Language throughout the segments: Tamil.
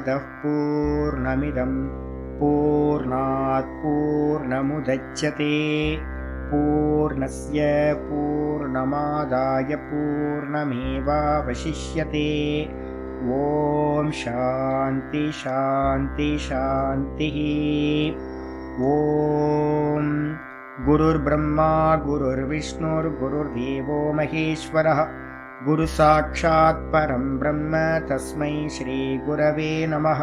पूर्णमदः पूर्णमिदं पूर्णात् पूर्णमुदच्यते पूर्णस्य पूर्णमादाय पूर्णमेवावशिष्यते। ओम शांति शांति शांतिः। ओम गुरुर्ब्रह्मा गुरुर्विष्णुर्गुरुर्देवो महेश्वरः गुरु साक्षात् परं ब्रह्म तस्मै श्री गुरवे नमः।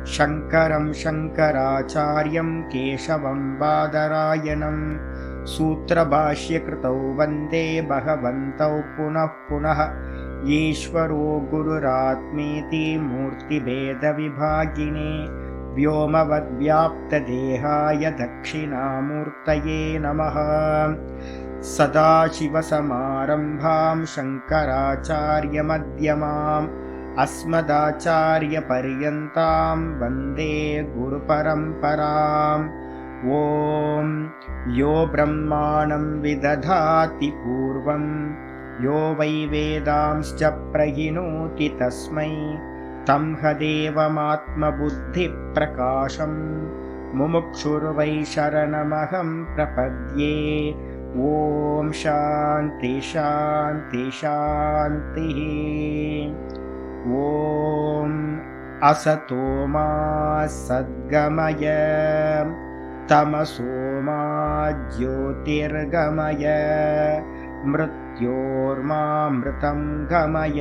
शंकरं शंकराचार्यं केशवं बादरायणं सूत्रभाष्यकृतौ वन्दे भगवन्तौ पुनः पुनः। ईश्वरो गुरुरात्मेति मूर्तिभेदविभागिने व्योमवद्व्याप्तदेहाय दक्षिणामूर्तये नमः। सदाशिवसमारम्भां शङ्कराचार्यमध्यमाम् अस्मदाचार्यपर्यन्तां वन्दे गुरुपरम्पराम्। ॐ यो ब्रह्माणं विदधाति पूर्वं यो वै वेदांश्च प्रहिणोति तस्मै तं हदेवमात्मबुद्धिप्रकाशं मुमुक्षुर्वै शरणमहं प्रपद्ये। ओम शांति शांति शांतिः। ओम असतो मा सद्गमय तमसो मा ज्योतिर्गमय मृत्योर्मामृतं गमय।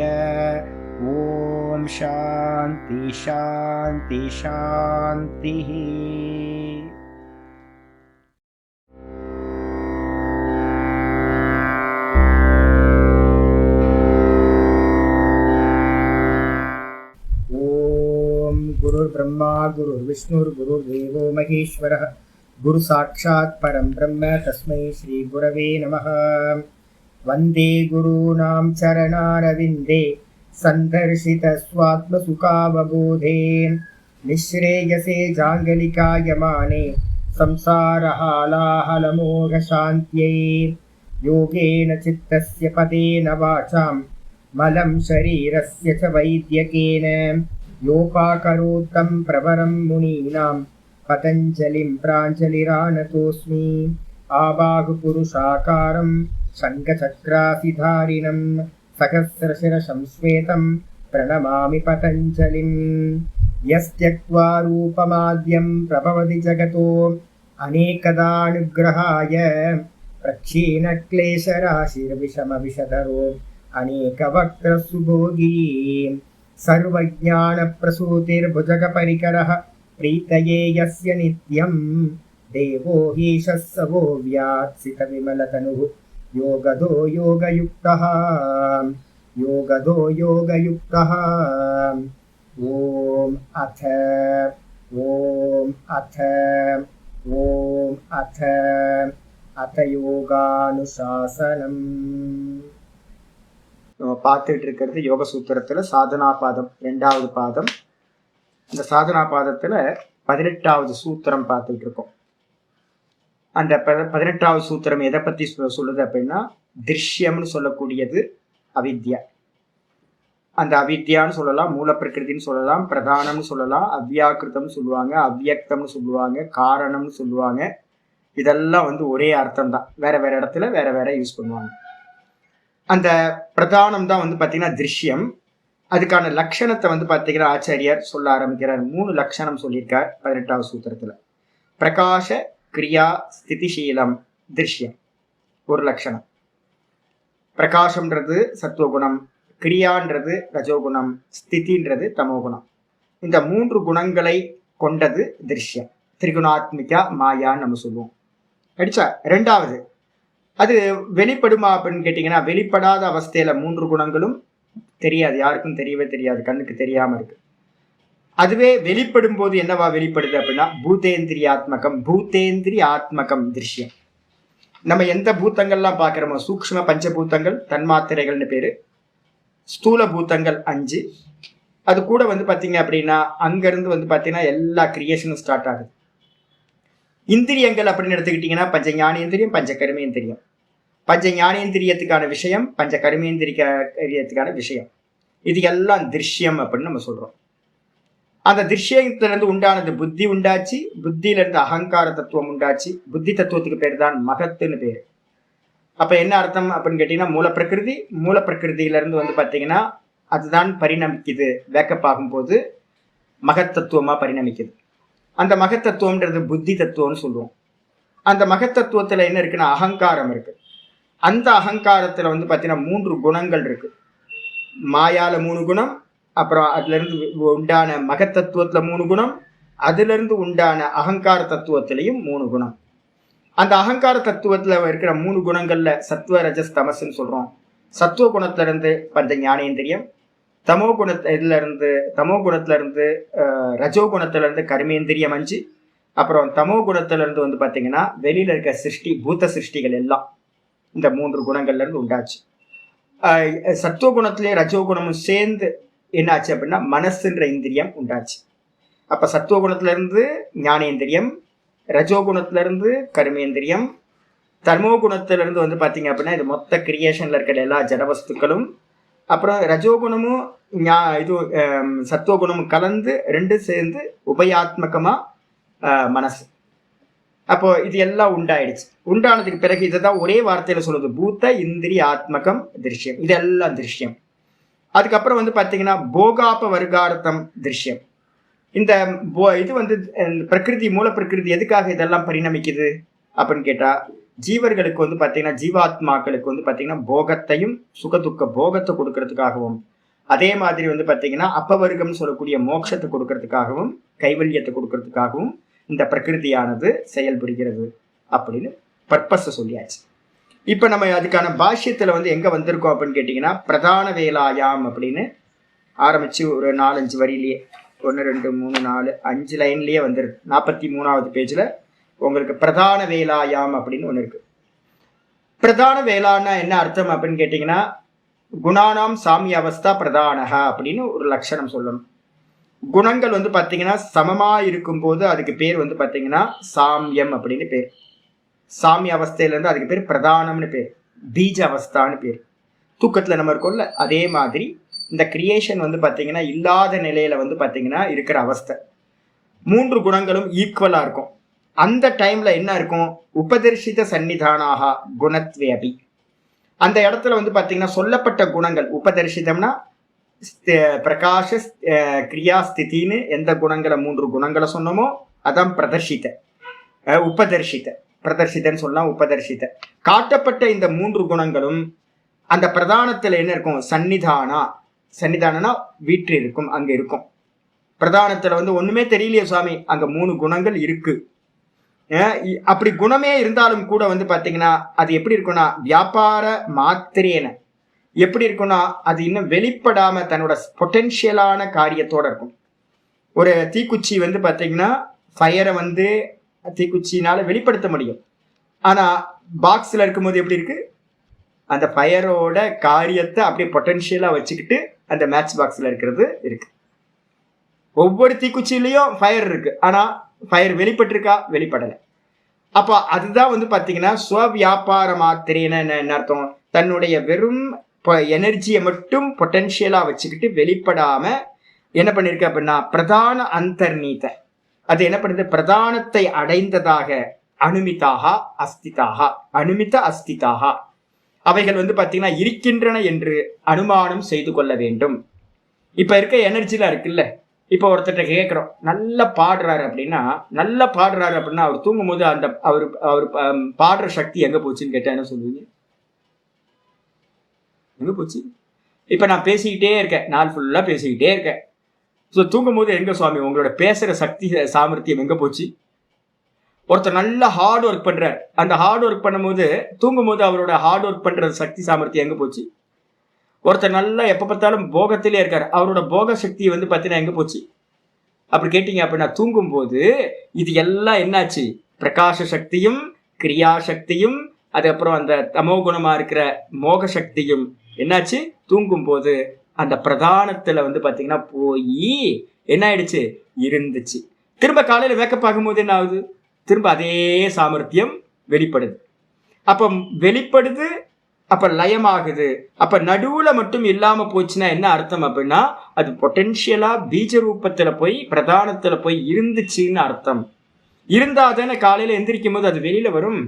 ओम शांति शांति शांतिः। गुरुर्ब्रह्मा गुरुर्विष्णुर्गुरुर्देवो महेश्वरः गुरु साक्षात् परं ब्रह्म तस्मै श्री गुरवे नमः। वन्दे गुरूणां चरणारविन्दे सन्दर्शितस्वात्मसुखावबोधे निःश्रेयसे जाङ्गलिकायमाने संसारहालाहलमोघशान्त्यै। योगेन चित्तस्य पदेन वाचां मलं शरीरस्य च वैद्यकेन योपाकरोत्तं प्रवरं मुनीनां पतञ्जलिं प्राञ्जलिरानतोऽस्मि। आबाहुपुरुषाकारं शङ्खचक्रासिधारिणं सहस्रशिरसं श्वेतं प्रणमामि पतञ्जलिं। यस्त्यक्त्वा रूपमाद्यं प्रभवति जगतो अनेकदानुग्रहाय प्रक्षीणक्लेशराशिर्विषमविषधरो अनेकवक्त्रसुभोगी सर्वज्ञानप्रसूतिर्भुजगपरिकरः प्रीतये यस्य नित्यं देवो हीशः स वो व्यात्सितविमलतनुः योगदो योगयुक्तः योगदो योगयुक्तः। ॐ अथ யோகானுசாசனம். நம்ம பார்த்துட்டு இருக்கிறது யோக சூத்திரத்துல சாதனா பாதம் 2வது பாதம். இந்த சாதனா பாதத்துல 18வது சூத்திரம் பார்த்துட்டு இருக்கோம். அந்த 18வது சூத்திரம் எதை பத்தி சொல்லுது அப்படின்னா, திருஷ்யம்னு சொல்லக்கூடியது அவித்யா. அந்த அவித்யான்னு சொல்லலாம், மூல பிரகிருதின்னு சொல்லலாம், பிரதானம்னு சொல்லலாம், அவ்யாக்கிருத்தம்னு சொல்லுவாங்க, அவ்யக்தம்னு சொல்லுவாங்க, காரணம்னு சொல்லுவாங்க. இதெல்லாம் ஒரே அர்த்தம் தான், வேற வேற இடத்துல வேற வேற யூஸ் பண்ணுவாங்க. அந்த பிரதானம் தான் பார்த்தீங்கன்னா திருஷ்யம். அதுக்கான லட்சணத்தை பார்த்தீங்கன்னா ஆச்சாரியார் சொல்ல ஆரம்பிக்கிறார். 3 லட்சணம் சொல்லியிருக்கார் 18வது சூத்திரத்துல. பிரகாச கிரியா ஸ்திதிசீலம் திருஷ்யம் ஒரு லட்சணம். பிரகாசம்ன்றது சத்துவகுணம், கிரியான்றது ரஜோகுணம், ஸ்திதின்றது தமோகுணம். இந்த 3 குணங்களை கொண்டது திருஷ்யம். திரிகுணாத்மிகா மாயான்னு நம்ம சொல்லுவோம். அடிச்சா 2வது அது வெளிப்படுமா அப்படின்னு கேட்டீங்கன்னா, வெளிப்படாத அவஸ்தையில 3 குணங்களும் தெரியாது, யாருக்கும் தெரியவே தெரியாது, கண்ணுக்கு தெரியாம இருக்கு. அதுவே வெளிப்படும் போது என்னவா வெளிப்படுது அப்படின்னா, பூத்தேந்திரியாத்மகம் திருஷ்யம். நம்ம எந்த பூத்தங்கள்லாம் பார்க்கிறோமோ, சூக்ஷ்ம பஞ்சபூத்தங்கள் தன்மாத்திரைகள்னு பேரு, ஸ்தூல பூத்தங்கள் 5. அது கூட பார்த்தீங்க அப்படின்னா அங்கிருந்து பார்த்தீங்கன்னா எல்லா கிரியேஷனும் ஸ்டார்ட் ஆகுது. இந்திரியங்கள் அப்படின்னு எடுத்துக்கிட்டீங்கன்னா பஞ்ச ஞானேந்திரியம், பஞ்ச கர்மேந்திரியம். பஞ்ச ஞானேந்திரியத்துக்கான விஷயம், பஞ்ச கர்மேந்திரியத்துக்கான விஷயம். இது எல்லாம் திருஷ்யம் அப்படின்னு நம்ம சொல்றோம். அந்த திருஷ்யத்திலிருந்து உண்டானது புத்தி உண்டாச்சு, புத்தியிலிருந்து அகங்கார தத்துவம் உண்டாச்சு. புத்தி தத்துவத்துக்கு பேர் தான் மகத்துன்னு பேர். அப்ப என்ன அர்த்தம் அப்படின்னு கேட்டீங்கன்னா, மூலப்பிரகிருதியிலிருந்து வந்து பாத்தீங்கன்னா அதுதான் பரிணமிக்குது. வேக்கப் ஆகும்போது மகத்தத்துவமா பரிணமிக்குது. அந்த மகத்தத்துவம்ன்றது புத்தி தத்துவம்னு சொல்லுவோம். அந்த மகத்தத்துவத்துல என்ன இருக்குன்னா அகங்காரம் இருக்கு. அந்த அகங்காரத்துல வந்து பாத்தீங்கன்னா 3 குணங்கள் இருக்கு. மாயால 3 குணம், அப்புறம் அதுல இருந்து உண்டான மகத்தத்துவத்துல 3 குணம், அதுல இருந்து உண்டான அகங்கார தத்துவத்திலையும் 3 குணம். அந்த அகங்கார தத்துவத்துல இருக்கிற 3 குணங்கள்ல சத்துவ ரஜஸ் தமசுன்னு சொல்றோம். சத்துவ குணத்துல இருந்து பஞ்ச ஞானேந்திரியம், தமோ குணத்துல இருந்து ரஜோ குணத்துல இருந்து கர்மேந்திரியம் 5, அப்புறம் தமோ குணத்துல இருந்து வந்து பாத்தீங்கன்னா வெளியில இருக்க சிருஷ்டி பூத சிருஷ்டிகள் எல்லாம் இந்த 3 குணங்கள்ல இருந்து உண்டாச்சு. சத்துவ குணத்திலேயே ரஜோ குணமும் சேர்ந்து என்னாச்சு அப்படின்னா மனசுன்ற இந்திரியம் உண்டாச்சு. அப்ப சத்துவ குணத்துல இருந்து ஞானேந்திரியம், ரஜோ குணத்துல இருந்து கர்மேந்திரியம், தர்மோ குணத்துல இருந்து வந்து பாத்தீங்க அப்படின்னா இது மொத்த கிரியேஷன்ல இருக்கிற எல்லா ஜடவஸ்துக்களும், அப்புறம் ரஜோகுணமும் சத்துவகுணமும் கலந்து 2 சேர்ந்து உபயாத்மகமா மனசு. அப்போ இது எல்லாம் உண்டாயிடுச்சு. உண்டானதுக்கு பிறகு இதைதான் ஒரே வார்த்தையில சொல்லுது, பூத்த இந்திரிய ஆத்மகம் திருஷ்யம். இதெல்லாம் திருஷ்யம். அதுக்கப்புறம் வந்து பாத்தீங்கன்னா போகாப வர்கார்த்தம் திருஷ்யம். இந்த இது வந்து பிரகிருதி, மூல பிரகிருதி எதுக்காக இதெல்லாம் பரிணமிக்குது அப்படின்னு கேட்டா, ஜீவர்களுக்கு வந்து பாத்தீங்கன்னா ஜீவாத்மாக்களுக்கு வந்து பாத்தீங்கன்னா போகத்தையும் சுகதுக்க போகத்தை கொடுக்கறதுக்காகவும், அதே மாதிரி வந்து பாத்தீங்கன்னா அப்பவர்க்கம் சொல்லக்கூடிய மோட்சத்தை கொடுக்கறதுக்காகவும் கைவல்யத்தை கொடுக்கறதுக்காகவும் இந்த பிரகிருதியானது செயல்புரிகிறது அப்படின்னு பர்பஸ் சொல்லியாச்சு. இப்ப நம்ம அதுக்கான பாஷ்யத்துல வந்து எங்க வந்திருக்கோம் அப்படின்னு கேட்டீங்கன்னா, பிரதான வேலாயாம் அப்படின்னு ஆரம்பிச்சு ஒரு 4-5 வரியிலேயே 1 2 3 4 5 லைன்லயே வந்துருக்கு. 43வது பேஜ்ல உங்களுக்கு பிரதான வேலாயாம் அப்படின்னு ஒண்ணு இருக்கு. பிரதான வேளான்னா என்ன அர்த்தம் அப்படின்னு கேட்டீங்கன்னா, குணானாம் சாமிய அவஸ்தா பிரதானஹா அப்படின்னு ஒரு லட்சணம் சொல்லணும். குணங்கள் வந்து பாத்தீங்கன்னா சமமா இருக்கும் போது அதுக்கு பேர் வந்து பாத்தீங்கன்னா சாமியம் அப்படின்னு பேர். சாமிய அவஸ்தையில இருந்து அதுக்கு பேர் பிரதானம்னு பேர், பீஜ அவஸ்தான்னு பேர். தூக்கத்துல நம்ம இருக்கோம்ல, அதே மாதிரி இந்த கிரியேஷன் வந்து பாத்தீங்கன்னா இல்லாத நிலையில வந்து பாத்தீங்கன்னா இருக்கிற அவஸ்தை. 3 குணங்களும் ஈக்குவலா இருக்கும். அந்த டைம்ல என்ன இருக்கும், உபதர்ஷித சன்னிதானாக குணத்வேபி. அந்த இடத்துல வந்து பாத்தீங்கன்னா சொல்லப்பட்ட குணங்கள், உபதர்ஷிதம்னா பிரகாஷ கிரியா ஸ்திதின்னு எந்த குணங்களை 3 குணங்களை சொன்னோமோ அதான் பிரதர்ஷித. உபதர்ஷித, பிரதர்ஷிதன்னு சொல்லலாம், உபதர்ஷித. காட்டப்பட்ட இந்த 3 குணங்களும் அந்த பிரதானத்துல என்ன இருக்கும், சன்னிதானா வீற்று இருக்கும், அங்க இருக்கும். பிரதானத்துல வந்து ஒண்ணுமே தெரியலையே சுவாமி, அங்க 3 குணங்கள் இருக்கு. அப்படி குணமே இருந்தாலும் கூட வந்து பாத்தீங்கன்னா அது எப்படி இருக்கும்னா வியாபார மாத்திரேன எப்படி இருக்கும்னா அது இன்னும் வெளிப்படாம தன்னோட பொட்டென்ஷியலான காரியத்தோட இருக்கும். ஒரு தீக்குச்சி வந்து பாத்தீங்கன்னா ஃபயரை வந்து தீக்குச்சினால வெளிப்படுத்த முடியும். ஆனா பாக்ஸ்ல இருக்கும்போது எப்படி இருக்கு, அந்த ஃபயரோட காரியத்தை அப்படியே பொட்டென்ஷியலா வச்சுக்கிட்டு அந்த மேட்ச் பாக்ஸ்ல இருக்கிறது இருக்கு. ஒவ்வொரு தீக்குச்சியிலையும் ஃபயர் இருக்கு, ஆனா ஃபயர் வெளிப்பட்டிருக்கா, வெளிப்படலை. அப்போ அதுதான் வந்து பாத்தீங்கன்னா ஸ்வவியாபார மாத்திரேன என்ன அர்த்தம், தன்னுடைய வெறும் எனர்ஜியை மட்டும் பொட்டென்ஷியலா வச்சுக்கிட்டு வெளிப்படாம என்ன பண்ணிருக்கு அப்படின்னா பிரதான அந்தர்நீத, அது என்ன பண்ணுது, பிரதானத்தை அடைந்ததாக அனுமிதாக அஸ்திதாக, அனுமித அஸ்திதாக, அவைகள் வந்து பாத்தீங்கன்னா இருக்கின்றன என்று அனுமானம் செய்து கொள்ள வேண்டும். இப்ப இருக்க எனர்ஜிலாம் இருக்குல்ல, இப்ப ஒருத்தர்கிட்ட கேட்கிறோம் நல்லா பாடுறாரு அப்படின்னா அவர் தூங்கும் போது அந்த அவர் பாடுற சக்தி எங்க போச்சுன்னு கேட்டா என்ன சொல்லுவீங்க, எங்க போச்சு? இப்ப நான் பேசிக்கிட்டே இருக்கேன், நாள் ஃபுல்லா பேசிக்கிட்டே இருக்கேன். ஸோ தூங்கும் போது எங்க சுவாமி உங்களோட பேசுற சக்தி சாமர்த்தியம் எங்க போச்சு? ஒருத்தர் நல்லா ஹார்ட் ஒர்க் பண்றார், அந்த ஹார்ட் ஒர்க் பண்ணும்போது தூங்கும் போது அவரோட ஹார்ட் ஒர்க் பண்ற சக்தி சாமர்த்தியம் எங்க போச்சு? ஒருத்தர் நல்லா எப்ப பார்த்தாலும் போகத்திலே இருக்காரு, அவரோட போக சக்தியை வந்து பார்த்தீங்கன்னா எங்க போச்சு? அப்படி கேட்டீங்க அப்படின்னா தூங்கும் போது இது எல்லாம் என்னாச்சு, பிரகாச சக்தியும் கிரியா சக்தியும் அதுக்கப்புறம் அந்த தமோ குணமா இருக்கிற மோக சக்தியும் என்னாச்சு, தூங்கும் போது அந்த பிரதானத்துல வந்து பாத்தீங்கன்னா போய் என்ன ஆயிடுச்சு, இருந்துச்சு. திரும்ப காலையில வேக்கப் ஆகும்போது என்ன ஆகுது, திரும்ப அதே சாமர்த்தியம் வெளிப்படுது. அப்ப வெளிப்படுது, அப்ப லயமாகுது. அப்ப நடுவுல மட்டும் இல்லாம போச்சுன்னா என்ன அர்த்தம் அப்படின்னா, அது பொட்டென்ஷியலா பீஜ ரூபத்துல போய் பிரதானத்துல போய் இருந்துச்சுன்னு அர்த்தம். இருந்தாதானே காலையில எந்திரிக்கும் போது அது வெளியில வரும்.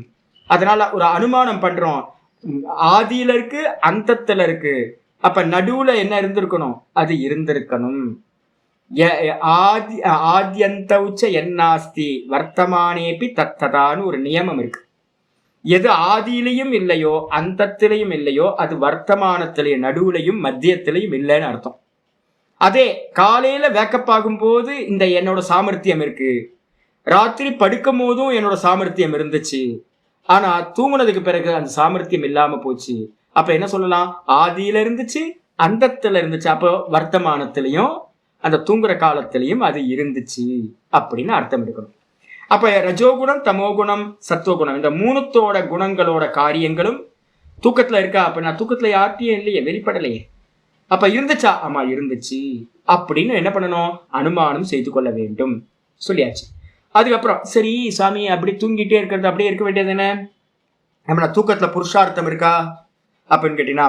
அதனால ஒரு அனுமானம் பண்றோம், ஆதியில இருக்கு அந்தத்துல இருக்கு. அப்ப நடுவுல என்ன இருந்திருக்கணும்? அது இருந்திருக்கணும். ஆத்யந்த உச்ச என்னாஸ்தி வர்த்தமானேபி தத்ததான்னு ஒரு நியமம் இருக்கு. எது ஆதியிலையும் இல்லையோ அந்தத்திலையும் இல்லையோ அது வர்த்தமானத்திலையும் நடுவுலையும் மத்தியத்திலையும் இல்லைன்னு அர்த்தம். அதே காலையில வேக்கப் ஆகும் போது இந்த என்னோட சாமர்த்தியம் இருக்கு, ராத்திரி படுக்கும் போதும் என்னோட சாமர்த்தியம் இருந்துச்சு, ஆனா தூங்குனதுக்கு பிறகு அந்த சாமர்த்தியம் இல்லாம போச்சு. அப்ப என்ன சொல்லலாம்? ஆதியில இருந்துச்சு அந்தத்துல இருந்துச்சு. அப்போ வர்த்தமானத்திலையும் அந்த தூங்குற காலத்திலையும் அது இருந்துச்சு அப்படின்னு அர்த்தம் எடுக்கணும். அப்ப ரஜோகுணம் தமோகுணம் சத்துவகுணம் இந்த மூணுத்தோட குணங்களோட காரியங்களும் தூக்கத்துல இருக்கா அப்படின்னா தூக்கத்துல யார்ட்டையும் இல்லையே, வெளிப்படலையே. அப்ப இருந்துச்சா? ஆமா இருந்துச்சு அப்படின்னு என்ன பண்ணணும்? அனுமானம் செய்து கொள்ள வேண்டும். சொல்லியாச்சு. அதுக்கப்புறம் சரி சாமி அப்படி தூங்கிட்டே இருக்கிறது அப்படியே இருக்க வேண்டியது என்ன? நம்ம தூக்கத்துல புருஷார்த்தம் இருக்கா அப்படின்னு கேட்டீங்கன்னா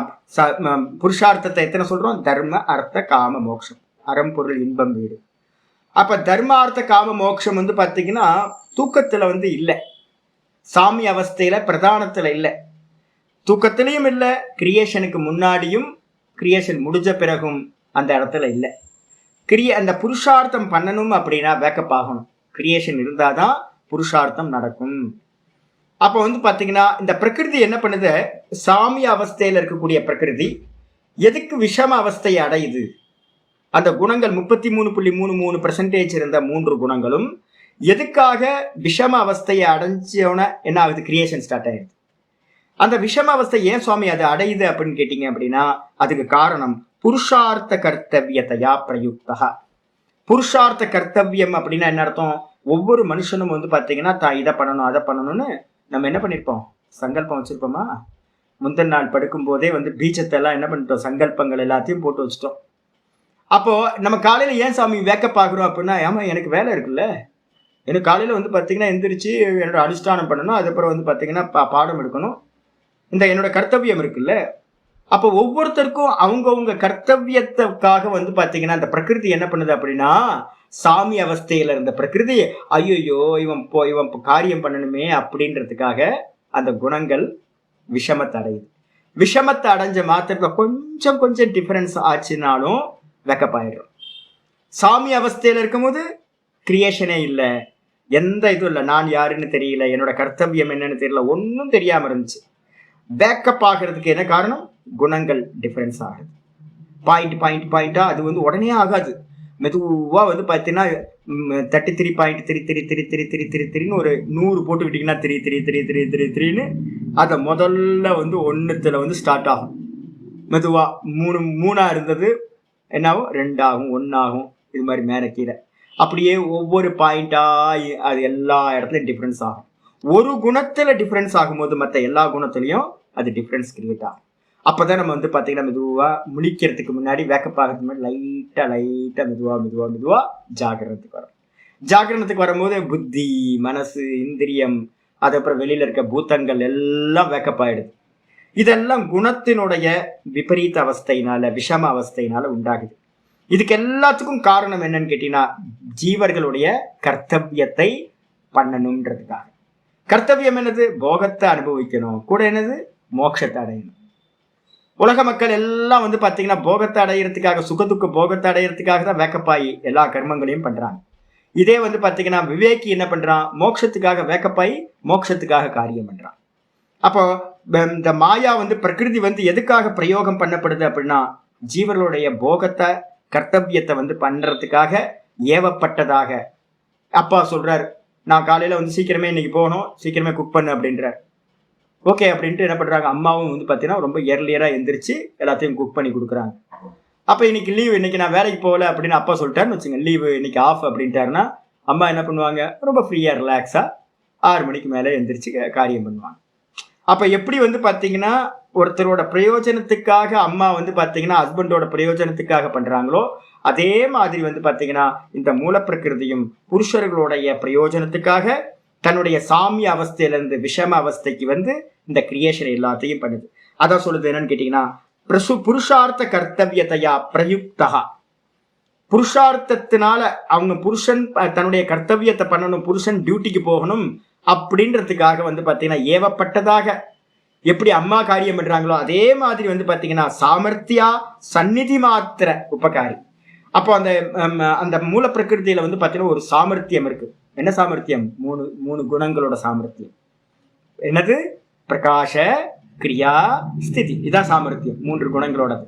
புருஷார்த்தத்தை எத்தனை சொல்றோம்? தர்ம அர்த்த காம மோட்சம், அறம்பொருள் இன்பம் வீடு. அப்ப தர்மார்த்த காம மோட்சம் பாத்தீங்கன்னா தூக்கத்துல இல்லை, சாமி அவஸ்தையில பிரதானத்துல இல்லை, தூக்கத்திலையும் இல்லை, கிரியேஷனுக்கு முன்னாடியும் கிரியேஷன் முடிஞ்ச பிறகும் அந்த இடத்துல இல்லை. அந்த புருஷார்த்தம் பண்ணணும் அப்படின்னா வேக்கப் ஆகணும். கிரியேஷன் இருந்தாதான் புருஷார்த்தம் நடக்கும். அப்ப பாத்தீங்கன்னா இந்த பிரகிருதி என்ன பண்ணுது? சாமி அவஸ்தையில இருக்கக்கூடிய பிரகிருதி எதுக்கு விஷம அவஸ்தையை அடையுது? அந்த குணங்கள் 33.33% இருந்த 3 குணங்களும் எதுக்காக விஷம அவஸ்தையை அடைஞ்சோன்னா என்ன ஆகுது? கிரியேஷன் ஸ்டார்ட் ஆயிடுது. அந்த விஷம அவஸ்தை ஏன் சுவாமி அது அடையுது அப்படின்னு கேட்டீங்க அப்படின்னா அதுக்கு காரணம் புருஷார்த்த கர்த்தவியத்தையா பிரயுக்தா. புருஷார்த்த கர்த்தவியம் அப்படின்னா என்ன அர்த்தம்? ஒவ்வொரு மனுஷனும் பாத்தீங்கன்னா தான் இதை பண்ணணும் அதை பண்ணணும்னு நம்ம என்ன பண்ணிருப்போம்? சங்கல்பம் வச்சிருப்போமா? முந்தின நாள் படுக்கும் போதே பீஜத்தை எல்லாம் என்ன பண்ணிட்டோம்? சங்கல்பங்கள் எல்லாத்தையும் போட்டு வச்சுட்டோம். அப்போ நம்ம காலையில ஏன் சாமி வேக்கப் ஆகுறோம் அப்படின்னா, ஏமா எனக்கு வேலை இருக்குல்ல, எனக்கு காலையில பாத்தீங்கன்னா எந்திரிச்சு என்னோட அனுஷ்டானம் பண்ணணும், அதுக்கப்புறம் பாத்தீங்கன்னா பாடம் எடுக்கணும், இந்த என்னோட கர்த்தவியம் இருக்குல்ல. அப்போ ஒவ்வொருத்தருக்கும் அவங்கவுங்க கர்த்தவியத்துக்காக பாத்தீங்கன்னா அந்த பிரகிருதி என்ன பண்ணுது அப்படின்னா, சாமி அவஸ்தையில இருந்த பிரகிருதி ஐயோ இவன் காரியம் பண்ணணுமே அப்படின்றதுக்காக அந்த குணங்கள் விஷமத்தை அடையுது. விஷமத்தை அடைஞ்ச மாத்திரத்துல கொஞ்சம் கொஞ்சம் டிஃபரன்ஸ் ஆச்சுனாலும் வேக்கப் ஆயிடும். சாமி அவஸ்தையில இருக்கும்போது கிரியேஷனே இல்லை, எந்த இதுவும் இல்லை, நான் யாருன்னு தெரியல, என்னோட கர்த்தவியம் என்னன்னு தெரியல, ஒன்றும் தெரியாம இருந்துச்சு. பேக்கப் ஆகிறதுக்கு என்ன காரணம்? குணங்கள் டிஃபரன்ஸ் ஆகுது. பாயிண்டா அது உடனே ஆகாது. மெதுவா பார்த்தீங்கன்னா 33.333333 ஒரு 100 போட்டுக்கிட்டீங்கன்னா 3 அதை முதல்ல ஒன்னுத்துல ஸ்டார்ட் ஆகும். மெதுவா 3 இருந்தது என்னாகும்? 2 ஆகும், 1 ஆகும், இது மாதிரி மேல கீழே அப்படியே ஒவ்வொரு பாயிண்டா அது எல்லா இடத்துலயும் டிஃபரன்ஸ் ஆகும். ஒரு குணத்துல டிஃபரன்ஸ் ஆகும்போது மற்ற எல்லா குணத்துலயும் அது டிஃபரன்ஸ் கிரியேட் ஆகும். அப்பதான் நம்ம பாத்தீங்கன்னா மெதுவா முழிக்கிறதுக்கு முன்னாடி வேக்கப் ஆகிறதுக்கு முன்னாடி லைட்டா மெதுவா ஜாகிரத்துக்கு வரும். ஜாகிரத்துக்கு வரும்போது புத்தி, மனசு, இந்திரியம், அதுக்கப்புறம் வெளியில இருக்க பூத்தங்கள் எல்லாம் வேக்கப் ஆயிடுது. இதெல்லாம் குணத்தினுடைய விபரீத அவஸ்தையினால, விஷம அவஸ்தையினால உண்டாகுது. இதுக்கு எல்லாத்துக்கும் காரணம் என்னன்னு கேட்டீங்கன்னா ஜீவர்களுடைய கர்த்தவியத்தை பண்ணணும்ன்றதுக்காக. கர்த்தவியம் என்னது? போகத்தை அனுபவிக்கணும், கூட என்னது? மோட்சத்தை அடையணும். உலக மக்கள் எல்லாம் பாத்தீங்கன்னா போகத்தை அடையிறதுக்காக, சுகதுக்க போகத்தை அடையிறதுக்காக தான் வேக்கப்பாயி எல்லா கர்மங்களையும் பண்றாங்க. இதே பாத்தீங்கன்னா விவேகி என்ன பண்றான்? மோட்சத்துக்காக வேக்கப்பாயி மோட்சத்துக்காக காரியம் பண்றான். அப்போ இந்த மாயா பிரகிருதி எதுக்காக பிரயோகம் பண்ணப்படுது அப்படின்னா ஜீவர்களுடைய போகத்தை கர்த்தவியத்தை பண்றதுக்காக ஏவப்பட்டதாக. அப்பா சொல்றாரு, நான் காலையில சீக்கிரமே இன்னைக்கு போகணும், சீக்கிரமே குக் பண்ணு அப்படின்றார். ஓகே அப்படின்ட்டு என்ன பண்றாங்க? அம்மாவும் பாத்தீங்கன்னா ரொம்ப இயர்லியரா எந்திரிச்சு எல்லாத்தையும் குக் பண்ணி கொடுக்குறாங்க. அப்ப இன்னைக்கு லீவு, இன்னைக்கு நான் வேலைக்கு போகல அப்படின்னு அப்பா சொல்லிட்டாருன்னு வச்சுங்க, லீவு இன்னைக்கு ஆஃப் அப்படின்ட்டாருன்னா அம்மா என்ன பண்ணுவாங்க? ரொம்ப ஃப்ரீயா ரிலாக்ஸா 6 மணிக்கு மேல எந்திரிச்சு காரியம் பண்ணுவாங்க. அப்ப எப்படி பாத்தீங்கன்னா ஒருத்தரோட பிரயோஜனத்துக்காக அம்மா பாத்தீங்கன்னா ஹஸ்பண்டோட பிரயோஜனத்துக்காக பண்றாங்களோ அதே மாதிரி பாத்தீங்கன்னா இந்த மூலப்பிரகிருதியும் புருஷர்களுடைய பிரயோஜனத்துக்காக தன்னுடைய சாமி அவஸ்தையிலிருந்து விஷம அவஸ்தைக்கு இந்த கிரியேஷன் எல்லாத்தையும் பண்ணுது. அதான் சொல்லுது என்னன்னு கேட்டீங்கன்னா, புருஷார்த்த கர்த்தவியதையா பிரயுக்தா, புருஷார்த்தத்தினால அவங்க புருஷன் தன்னுடைய கர்த்தவியத்தை பண்ணணும், புருஷன் டியூட்டிக்கு போகணும் அப்படின்றதுக்காக வந்து பாத்தீங்கன்னா ஏவப்பட்டதாக எப்படி அம்மா காரியம் பண்றாங்களோ அதே மாதிரி வந்து பாத்தீங்கன்னா சாமர்த்தியா சந்நிதி மாத்திர உபகாரி. அப்போ அந்த அந்த மூல பிரகிருதியில வந்து பாத்தீங்கன்னா ஒரு சாமர்த்தியம் இருக்கு. என்ன சாமர்த்தியம்? மூணு குணங்களோட சாமர்த்தியம். என்னது? பிரகாஷ, கிரியா, ஸ்திதி. இதான் சாமர்த்தியம், 3 குணங்களோடது.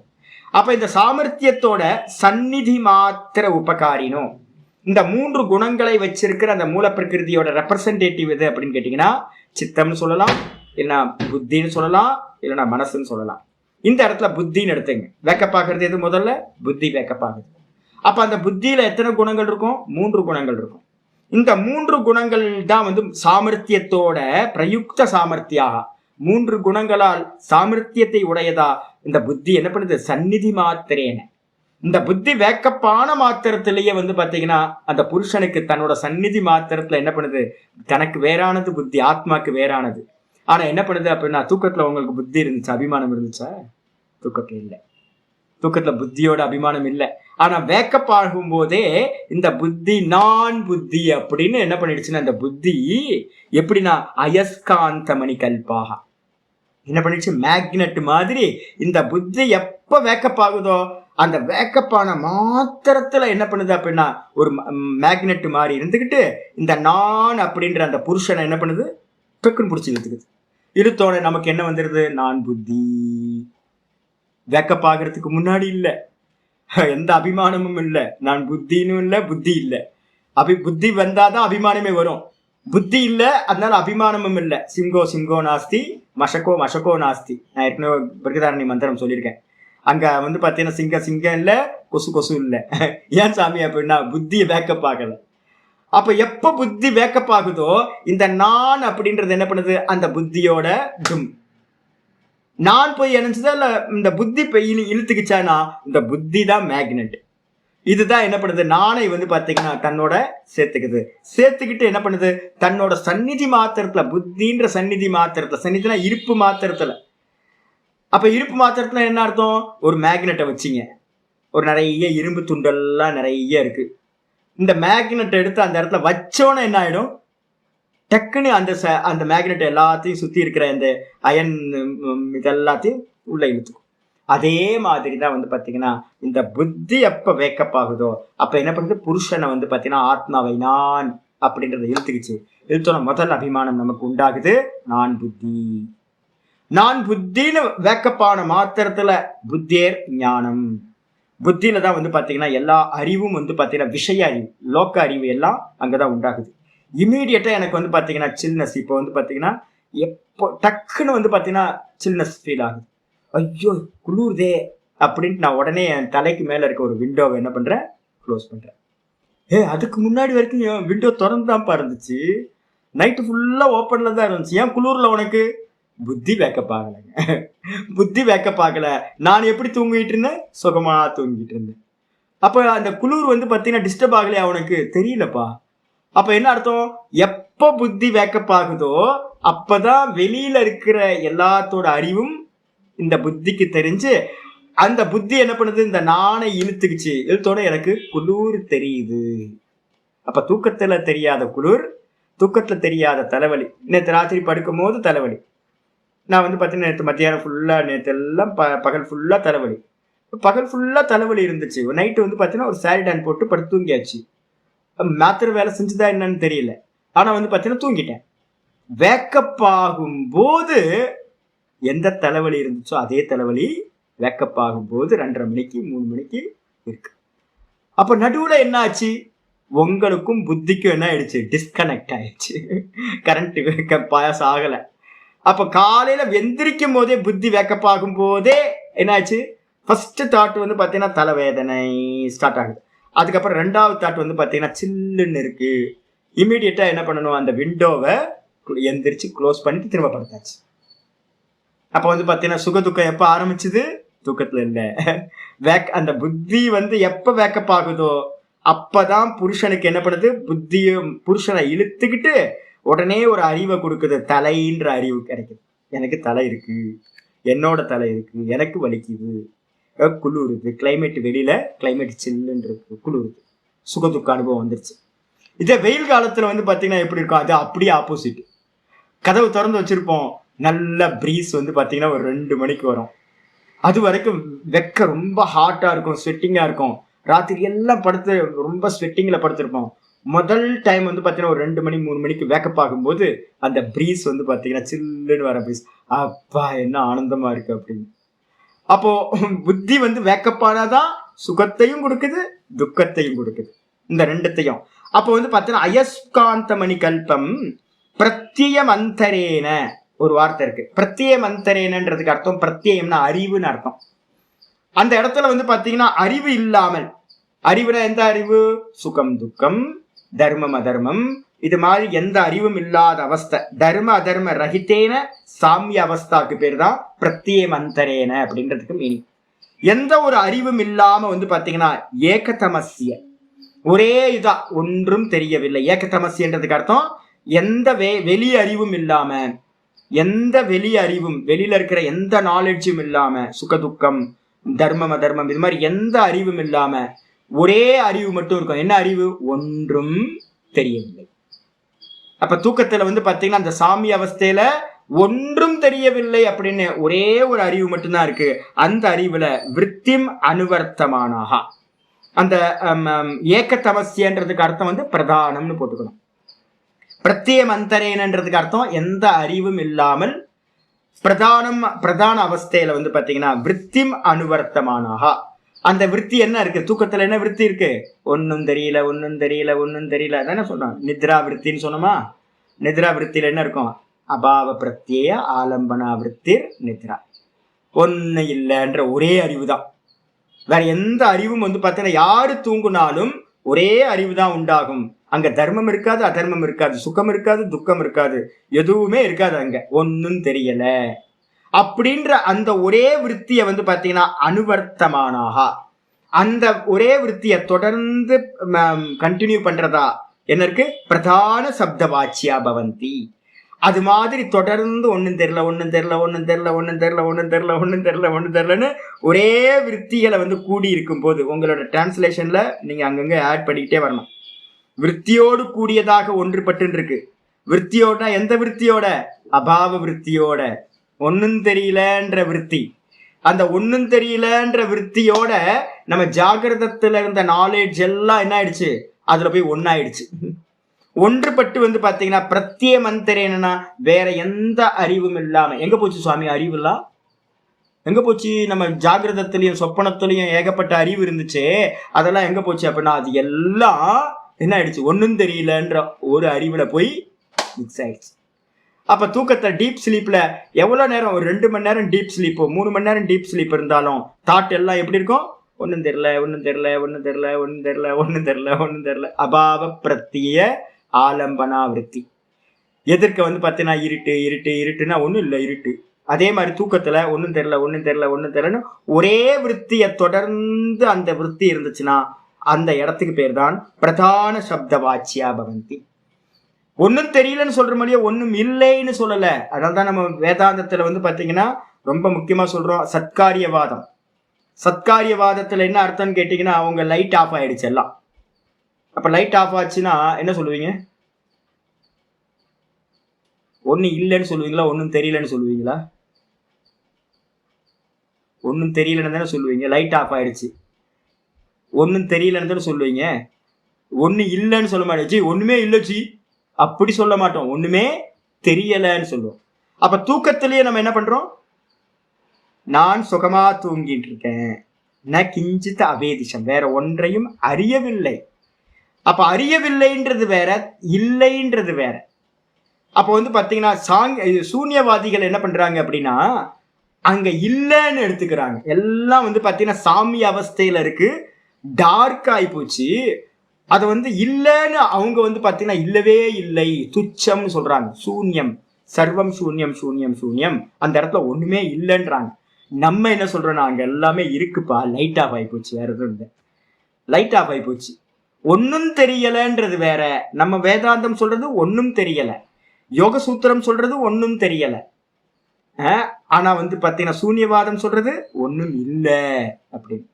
அப்ப இந்த சாமர்த்தியத்தோட சந்நிதி மாத்திர உபகாரினோ, இந்த 3 குணங்களை வச்சிருக்கிற அந்த மூல பிரகிருதியோட ரெப்ரசன்டேட்டிவ் எது அப்படின்னு கேட்டீங்கன்னா சித்தம்னு சொல்லலாம், இல்லைன்னா புத்தின்னு சொல்லலாம், இல்லைன்னா மனசுன்னு சொல்லலாம். இந்த இடத்துல புத்தின்னு எடுத்துங்க. வேக்கப் ஆகுறது எது? முதல்ல புத்தி வேக்கப் ஆகுது. அப்ப அந்த புத்தியில எத்தனை குணங்கள் இருக்கும்? 3 குணங்கள் இருக்கும். இந்த 3 குணங்கள் தான் வந்து சாமர்த்தியத்தோட பிரயுக்த சாமர்த்தியாக 3 குணங்களால் சாமர்த்தியத்தை உடையதா இந்த புத்தி என்ன பண்ணுது? சந்நிதி மாத்திரேன. இந்த புத்தி வேக்கப்பான மாத்திரத்திலேயே வந்து பாத்தீங்கன்னா அந்த புருஷனுக்கு தன்னோட சந்நிதி மாத்திரத்துல என்ன பண்ணுது? தனக்கு வேறானது புத்தி, ஆத்மாக்கு வேறானது. ஆனா என்ன பண்ணுது அப்படின்னா, தூக்கத்துல உங்களுக்கு புத்தி இருந்துச்சா, அபிமானம் இருந்துச்சா? தூக்கத்துல இல்லை. தூக்கத்துல புத்தியோட அபிமானம் இல்லை. ஆனா வேக்கப் ஆகும் போதே இந்த புத்தி நான் புத்தி அப்படின்னு என்ன பண்ணிடுச்சுன்னா, இந்த புத்தி எப்படின்னா அயஸ்காந்த மணி கல்பாக என்ன பண்ணிடுச்சு? மேக்னெட் மாதிரி இந்த புத்தி எப்ப வேக்கப் ஆகுதோ அந்த வேக்கப்பான மாத்திரத்துல என்ன பண்ணுது அப்படின்னா ஒரு மேக்னெட் மாதிரி இருந்துகிட்டு இந்த நான் அப்படின்ற அந்த புருஷனை என்ன பண்ணுது? டக்குன்னு பிடிச்சி இழுத்துக்குது. இழுத்தோட நமக்கு என்ன வந்துடுது? நான் புத்தி. வேக்கப் ஆகிறதுக்கு முன்னாடி இல்லை, எந்த அபிமானமும் இல்லை, நான் புத்தின்னு இல்லை, புத்தி இல்லை. புத்தி வந்தாதான் அபிமானமே வரும். புத்தி இல்லை, அதனால அபிமானமும் இல்லை. சிங்கோ சிங்கோ நாஸ்தி, மஷக்கோ மஷக்கோ நாஸ்தி. நான் ஏற்கனவே பிருகதாரணி மந்திரம் சொல்லியிருக்கேன். அங்க வந்து பாத்தீங்கன்னா சிங்கம் இல்லை, கொசு கொசு இல்லை. ஏன் சாமி அப்படின்னா புத்தியை வேக்கப் ஆகலை. அப்ப எப்ப புத்தி வேக்கப் ஆகுதோ இந்த நான் அப்படின்றது என்ன பண்ணுது? அந்த புத்தியோட டும் நான் போய் இணைஞ்சதா இல்ல இந்த புத்தி போய் இழுத்துக்குச்சானா இந்த புத்தி தான் மேக்னெட். இதுதான் என்ன பண்ணுது? நானை வந்து பாத்தீங்கன்னா தன்னோட சேர்த்துக்குது. சேர்த்துக்கிட்டு என்ன பண்ணுது? தன்னோட சந்நிதி மாத்திரத்துல, புத்தின்ற சந்நிதி மாத்திரத்துல, சந்நிதினா இருப்பு மாத்திரத்துல. அப்ப இருப்பு மாத்திரத்துல என்ன அர்த்தம்? ஒரு மேக்னெட்டை வச்சிங்க, ஒரு நிறைய இரும்பு துண்டெல்லாம் நிறைய இருக்கு. இந்த மேக்னெட் எடுத்து அந்த இடத்துல வச்சோன்னு என்ன ஆயிடும்? டக்குன்னு அந்த மேக்னெட் எல்லாத்தையும் சுத்தி இருக்கிற இந்த அயன் இதெல்லாத்தையும் உள்ள இழுத்துக்கும். அதே மாதிரி தான் வந்து பாத்தீங்கன்னா இந்த புத்தி எப்ப வேக்கப் ஆகுதோ அப்ப என்ன பண்ணுது? புருஷனை வந்து பாத்தீங்கன்னா ஆத்மாவை நான் அப்படின்றத இழுத்துக்குச்சு. இழுத்தோன முதல் அபிமானம் நமக்கு உண்டாகுது, நான் புத்தி. நான் புத்தின்னு வேக்கப்பான மாத்திரத்துல புத்தியேர் ஞானம். புத்தியில தான் வந்து பாத்தீங்கன்னா எல்லா அறிவும் வந்து பாத்தீங்கன்னா விஷய அறிவு, லோக்க அறிவு எல்லாம் அங்கதான் உண்டாகுது. இமீடியட்டா எனக்கு வந்து பாத்தீங்கன்னா சில்னஸ். இப்போ வந்து பாத்தீங்கன்னா எப்போ டக்குன்னு வந்து பாத்தீங்கன்னா சில்னஸ் ஃபீல் ஆகுது. ஐயோ குளிர்தே அப்படின்ட்டு நான் உடனே என் தலைக்கு மேல இருக்க ஒரு விண்டோவை என்ன பண்றேன்? க்ளோஸ் பண்றேன். அதுக்கு முன்னாடி வரைக்கும் விண்டோ திறந்துதான்ப்பா இருந்துச்சு, நைட்டு ஃபுல்லா ஓப்பன்ல தான் இருந்துச்சு, ஏன் குளிர்ல உனக்கு? புத்தி வேக்கப் ஆகலைங்க. புத்தி வேக்கப் ஆகல. நான் எப்படி தூங்கிட்டு இருந்தேன்? சுகமா தூங்கிட்டு இருந்தேன். அப்ப அந்த குளிர் வந்து பாத்தீங்கன்னா டிஸ்டர்ப் ஆகலையா உனக்கு? தெரியலப்பா. அப்ப என்ன அர்த்தம்? எப்ப புத்தி வேக்கப் ஆகுதோ அப்பதான் வெளியில இருக்கிற எல்லாத்தோட அறிவும் இந்த புத்திக்கு தெரிஞ்சு அந்த புத்தி என்ன பண்ணுது? இந்த நானை இழுத்துக்குச்சு. இழுத்தோட எனக்கு குளிர் தெரியுது. அப்ப தூக்கத்துல தெரியாத குளிர், தூக்கத்துல தெரியாத தலைவலி. நேற்று ராத்திரி படுக்கும் போது தலைவலி. நான் வந்து பார்த்தீங்கன்னா நேற்று மத்தியானம் ஃபுல்லா, நேற்று எல்லாம் பகல் ஃபுல்லா தலைவலி. பகல் ஃபுல்லா தலைவலி இருந்துச்சு. நைட்டு வந்து பார்த்தீங்கன்னா ஒரு சாரிடான் போட்டு படுத்து தூங்கியாச்சு. மாத்திரை வேலை செஞ்சுதா என்னன்னு தெரியல, ஆனா வந்து பார்த்தீங்கன்னா தூங்கிட்டேன். வேக்கப் ஆகும் போது எந்த தலைவலி இருந்துச்சோ அதே தலைவலி வேக்கப் ஆகும் போது 2:30 மணிக்கு 3 மணிக்கு இருக்கு. அப்ப நடுவுல என்ன ஆச்சு? உங்களுக்கும் புத்திக்கும் என்ன ஆயிடுச்சு? டிஸ்கனெக்ட் ஆயிடுச்சு. கரண்ட் பாஸ் ஆகல. அப்ப காலையில வெந்திரிக்கும் போதே புத்தி வேக்கப் ஆகும் போதே என்னாச்சு? ஃபர்ஸ்ட் தாட் வந்து பாத்தீங்கன்னா தலைவேதனை ஸ்டார்ட் ஆகுது. அதுக்கப்புறம் 2வது தாட் வந்து பாத்தீங்கன்னா சில்லுன்னு இருக்கு. இமீடியட்டா என்ன பண்ணணும்? அந்த விண்டோவை எந்திரிச்சு க்ளோஸ் பண்ணிட்டு திரும்ப படுத்தாச்சு. அப்ப வந்து பாத்தீங்கன்னா சுகதுக்கம் எப்ப ஆரம்பிச்சுது? தூக்கத்துல இல்ல. அந்த புத்தி வந்து எப்ப வேக்கப் ஆகுதோ அப்பதான் புருஷனுக்கு என்ன பண்ணுது? புத்தியும் புருஷனை இழுத்துக்கிட்டு உடனே ஒரு அறிவை கொடுக்குது. தலைன்ற அறிவு கிடைக்குது. எனக்கு தலை இருக்கு, என்னோட தலை இருக்கு, எனக்கு வலிக்குது, குளிருது, கிளைமேட் வெளியில கிளைமேட் சில்லுன்னு இருக்கு, குளிருது, சுகதுக்க அனுபவம் வந்துருச்சு. இதே வெயில் காலத்துல வந்து பாத்தீங்கன்னா எப்படி இருக்கும், அது அப்படியே ஆப்போசிட். கதவு திறந்து வச்சிருப்போம், நல்ல பிரீஸ் வந்து பாத்தீங்கன்னா ஒரு 2 மணிக்கு வரும். அது வரைக்கும் வெக்க ரொம்ப ஹாட்டா இருக்கும், ஸ்வெட்டிங்கா இருக்கும். ராத்திரி எல்லாம் படுத்து ரொம்ப ஸ்வெட்டிங்ல படுத்திருப்போம். முதல் டைம் வந்து பாத்தீங்கன்னா ஒரு 2 மணி 3 மணிக்கு வேக்கப் ஆகும்போது அந்த பிரீஸ் வந்து பாத்தீங்கன்னா சில்லுன்னு வர பிரீஸ், அப்பா என்ன ஆனந்தமா இருக்கு அப்படின்னு. அப்போ புத்தி வந்து வேக்கப் ஆனாதான் சுகத்தையும் கொடுக்குது, துக்கத்தையும் கொடுக்குது, இந்த ரெண்டுத்தையும். அப்போ வந்து பாத்தீங்கன்னா அயஸ்காந்த மணி கல்பம் பிரத்யம் அந்தரேன ஒரு வார்த்தை இருக்கு. பிரத்யம் அந்தரேனன்றதுக்கு அர்த்தம் பிரத்யம்னா அறிவுன்னு அர்த்தம். அந்த இடத்துல வந்து பாத்தீங்கன்னா அறிவு இல்லாமல், அறிவுனா எந்த அறிவு, சுகம் துக்கம் தர்மம் அதர்மம் இது மாதிரி எந்த அறிவும் இல்லாத அவஸ்தை, தர்ம அதர்ம ரஹித்தேன சாமிய அவஸ்தாக்கு பேர் தான் பிரத்யம் அந்தரேன அப்படின்றதுக்கு மீனிங். எந்த ஒரு அறிவும் இல்லாம வந்து பாத்தீங்கன்னா ஏகதமசிய, ஒரே இதா ஒன்றும் தெரியவில்லை. ஏகதமசியன்றதுக்கு அர்த்தம் எந்த வெளி அறிவும் இல்லாம, எந்த வெளி அறிவும் வெளியில இருக்கிற எந்த நாலேஜும் இல்லாம, சுகதுக்கம் தர்மம் அதர்மம் இது மாதிரி எந்த அறிவும் இல்லாம ஒரே அறிவு மட்டும் இருக்கும். என்ன அறிவு, ஒன்றும் தெரியவில்லை. அப்ப தூக்கத்துல வந்து பாத்தீங்கன்னா அந்த சாமி அவஸ்தையில ஒன்றும் தெரியவில்லை அப்படின்னு ஒரே ஒரு அறிவு மட்டும்தான் இருக்கு. அந்த அறிவுல விருத்திம் அனுவர்த்தமானாக, அந்த ஏக தமசியன்றதுக்கு அர்த்தம் வந்து பிரதானம்னு போட்டுக்கணும். பிரத்யம் அந்தரேனன்றதுக்கு அர்த்தம் எந்த அறிவும் இல்லாமல் பிரதான அவஸ்தையில வந்து பாத்தீங்கன்னா விருத்திம் அனுவர்த்தமானாக. அந்த விருத்தி என்ன இருக்கு, தூக்கத்துல என்ன விருத்தி இருக்கு, ஒன்னும் தெரியல ஒன்னும் தெரியல ஒன்னும் தெரியல தானே சொன்னோம். நித்ரா விருத்தின்னு சொன்னோமா. நித்ரா விருத்தியில என்ன இருக்கும், அபாவ பிரத்யேய ஆலம்பனா விருத்திர் நித்ரா, ஒன்னு இல்லைன்ற ஒரே அறிவு தான். வேற எந்த அறிவும் வந்து பார்த்தீங்கன்னா யாரு தூங்குனாலும் ஒரே அறிவு தான் உண்டாகும். அங்க தர்மம் இருக்காது, அதர்மம் இருக்காது, சுகம் இருக்காது, துக்கம் இருக்காது, எதுவுமே இருக்காது. அங்க ஒன்னும் தெரியல அப்படின்ற அந்த ஒரே விருத்திய வந்து பாத்தீங்கன்னா அனுவர்த்தமானாக, அந்த ஒரே விருத்திய தொடர்ந்து கண்டினியூ பண்றதா என்ன இருக்கு, பிரதான சப்த வாச்சியா பவந்தி. அது மாதிரி தொடர்ந்து ஒன்னும் தெரியல ஒன்னும் தெரியல ஒன்னும் தெரியல ஒன்னும் தெரியல ஒன்னும் தெரியல ஒன்னும் தெரியல ஒன்னும் தெரியலன்னு ஒரே விருத்திகளை வந்து கூடி இருக்கும் போது உங்களோட டிரான்ஸ்லேஷன்ல நீங்க அங்கங்க ஆட் பண்ணிக்கிட்டே வரணும். விருத்தியோடு கூடியதாக ஒன்றுபட்டு இருக்கு. விருத்தியோட எந்த விருத்தியோட, அபாவ விருத்தியோட, ஒன்னும் தெரியலன்ற விருத்தி. அந்த ஒன்னும் தெரியலன்ற விருத்தியோட நம்ம ஜாகிரதத்துல இருந்த நாலேஜ் எல்லாம் என்ன ஆயிடுச்சு, அதுல போய் ஒன்னாயிடுச்சு. ஒன்றுபட்டு வந்து பாத்தீங்கன்னா பிரத்யம் அந்தரேனா வேற எந்த அறிவும் இல்லாம எங்க போச்சு சுவாமி அறிவுலாம், எங்க போச்சு? நம்ம ஜாகிரதத்திலையும் சொப்பனத்திலையும் ஏகப்பட்ட அறிவு இருந்துச்சு, அதெல்லாம் எங்க போச்சு அப்படின்னா அது எல்லாம் என்ன ஆயிடுச்சு, ஒன்னும் தெரியலன்ற ஒரு அறிவுல போய் மிக்ஸ் ஆயிடுச்சு. அப்ப தூக்கத்தை டீப் ஸ்லீப்ல எவ்வளவு நேரம், ஒரு 2 மணி நேரம் டீப் ஸ்லீப், 3 மணி நேரம் டீப் ஸ்லீப் இருந்தாலும் தாட் எல்லாம் எப்படி இருக்கும், ஒன்னும் தெரியல ஒன்னும் தெரியல ஒன்னும் தெரியல ஒன்னும் தெரியல ஒன்னும் தெரியல ஒன்னும் தெரியல. அபாவ பிரத்திய ஆலம்பனா விருத்தி. எதிர்க்க வந்து பார்த்தீங்கன்னா இருட்டு இருட்டு இருட்டுன்னா ஒன்றும் இல்லை இருட்டு. அதே மாதிரி தூக்கத்துல ஒன்றும் தெரியல ஒன்றும் தெரியல ஒன்றும் தெரியலன்னு ஒரே விருத்தியை தொடர்ந்து அந்த விருத்தி இருந்துச்சுன்னா அந்த இடத்துக்கு பேர் தான் பிரதான சப்த வாச்சியா பவந்தி. ஒன்னும் தெரியலன்னு சொல்ற மாதிரியே ஒன்னும் இல்லைன்னு சொல்லல. அதனால்தான் நம்ம வேதாந்தத்துல வந்து பாத்தீங்கன்னா ரொம்ப முக்கியமா சொல்றோம் சத்காரியவாதம். சத்காரியவாதத்துல என்ன அர்த்தம்னு கேட்டீங்கன்னா அவங்க லைட் ஆஃப் ஆயிடுச்சு எல்லாம். அப்ப லைட் ஆஃப் ஆச்சுன்னா என்ன சொல்லுவீங்க, ஒண்ணு இல்லைன்னு சொல்லுவீங்களா, ஒன்னும் தெரியலன்னு சொல்லுவீங்களா? ஒன்னும் தெரியலன்னு தானே சொல்லுவீங்க. லைட் ஆஃப் ஆயிடுச்சு ஒன்னும் தெரியலன்னு தானே சொல்லுவீங்க. ஒண்ணு இல்லைன்னு சொல்ல மாட்டேச்சு, ஒண்ணுமே இல்லைச்சு அப்படி சொல்ல மாட்டோம், ஒண்ணுமே தெரியலன்னு சொல்லுவோம். அப்ப தூக்கத்திலேயே நம்ம என்ன பண்றோம், நான் சுகமா தூங்கிட்டு இருக்கேன், ந கிஞ்சித் அவேதிஷம், வேற ஒன்றையும் அறியவில்லை. அப்ப அறியவில்லைன்றது வேற, இல்லைன்றது வேற. அப்ப வந்து பாத்தீங்கன்னா சூன்யவாதிகள் என்ன பண்றாங்க அப்படின்னா அங்க இல்லைன்னு எடுத்துக்கிறாங்க. எல்லாம் வந்து பாத்தீங்கன்னா சாமி அவஸ்தையில இருக்கு, டார்க் ஆகி போச்சு. அது வந்து இல்லைன்னு அவங்க வந்து பாத்தீங்கன்னா இல்லவே இல்லை, துச்சம்னு சொல்றாங்க. சூன்யம், சர்வம் சூன்யம் சூன்யம் சூன்யம், அந்த இடத்துல ஒண்ணுமே இல்லைன்றாங்க. நம்ம என்ன சொல்றோம்னா அங்க எல்லாமே இருக்குப்பா, லைட் ஆஃப் ஆகி போச்சு, வேற எதுவும் இல்லை, லைட் ஆஃப் ஆகி போச்சு. ஒன்னும் தெரியலன்றது வேற. நம்ம வேதாந்தம் சொல்றது ஒன்னும் தெரியல, யோக சூத்திரம் சொல்றது ஒன்னும் தெரியல. ஆனா வந்து பாத்தீங்கன்னா சூன்யவாதம் சொல்றது ஒண்ணும் இல்லை அப்படின்னு.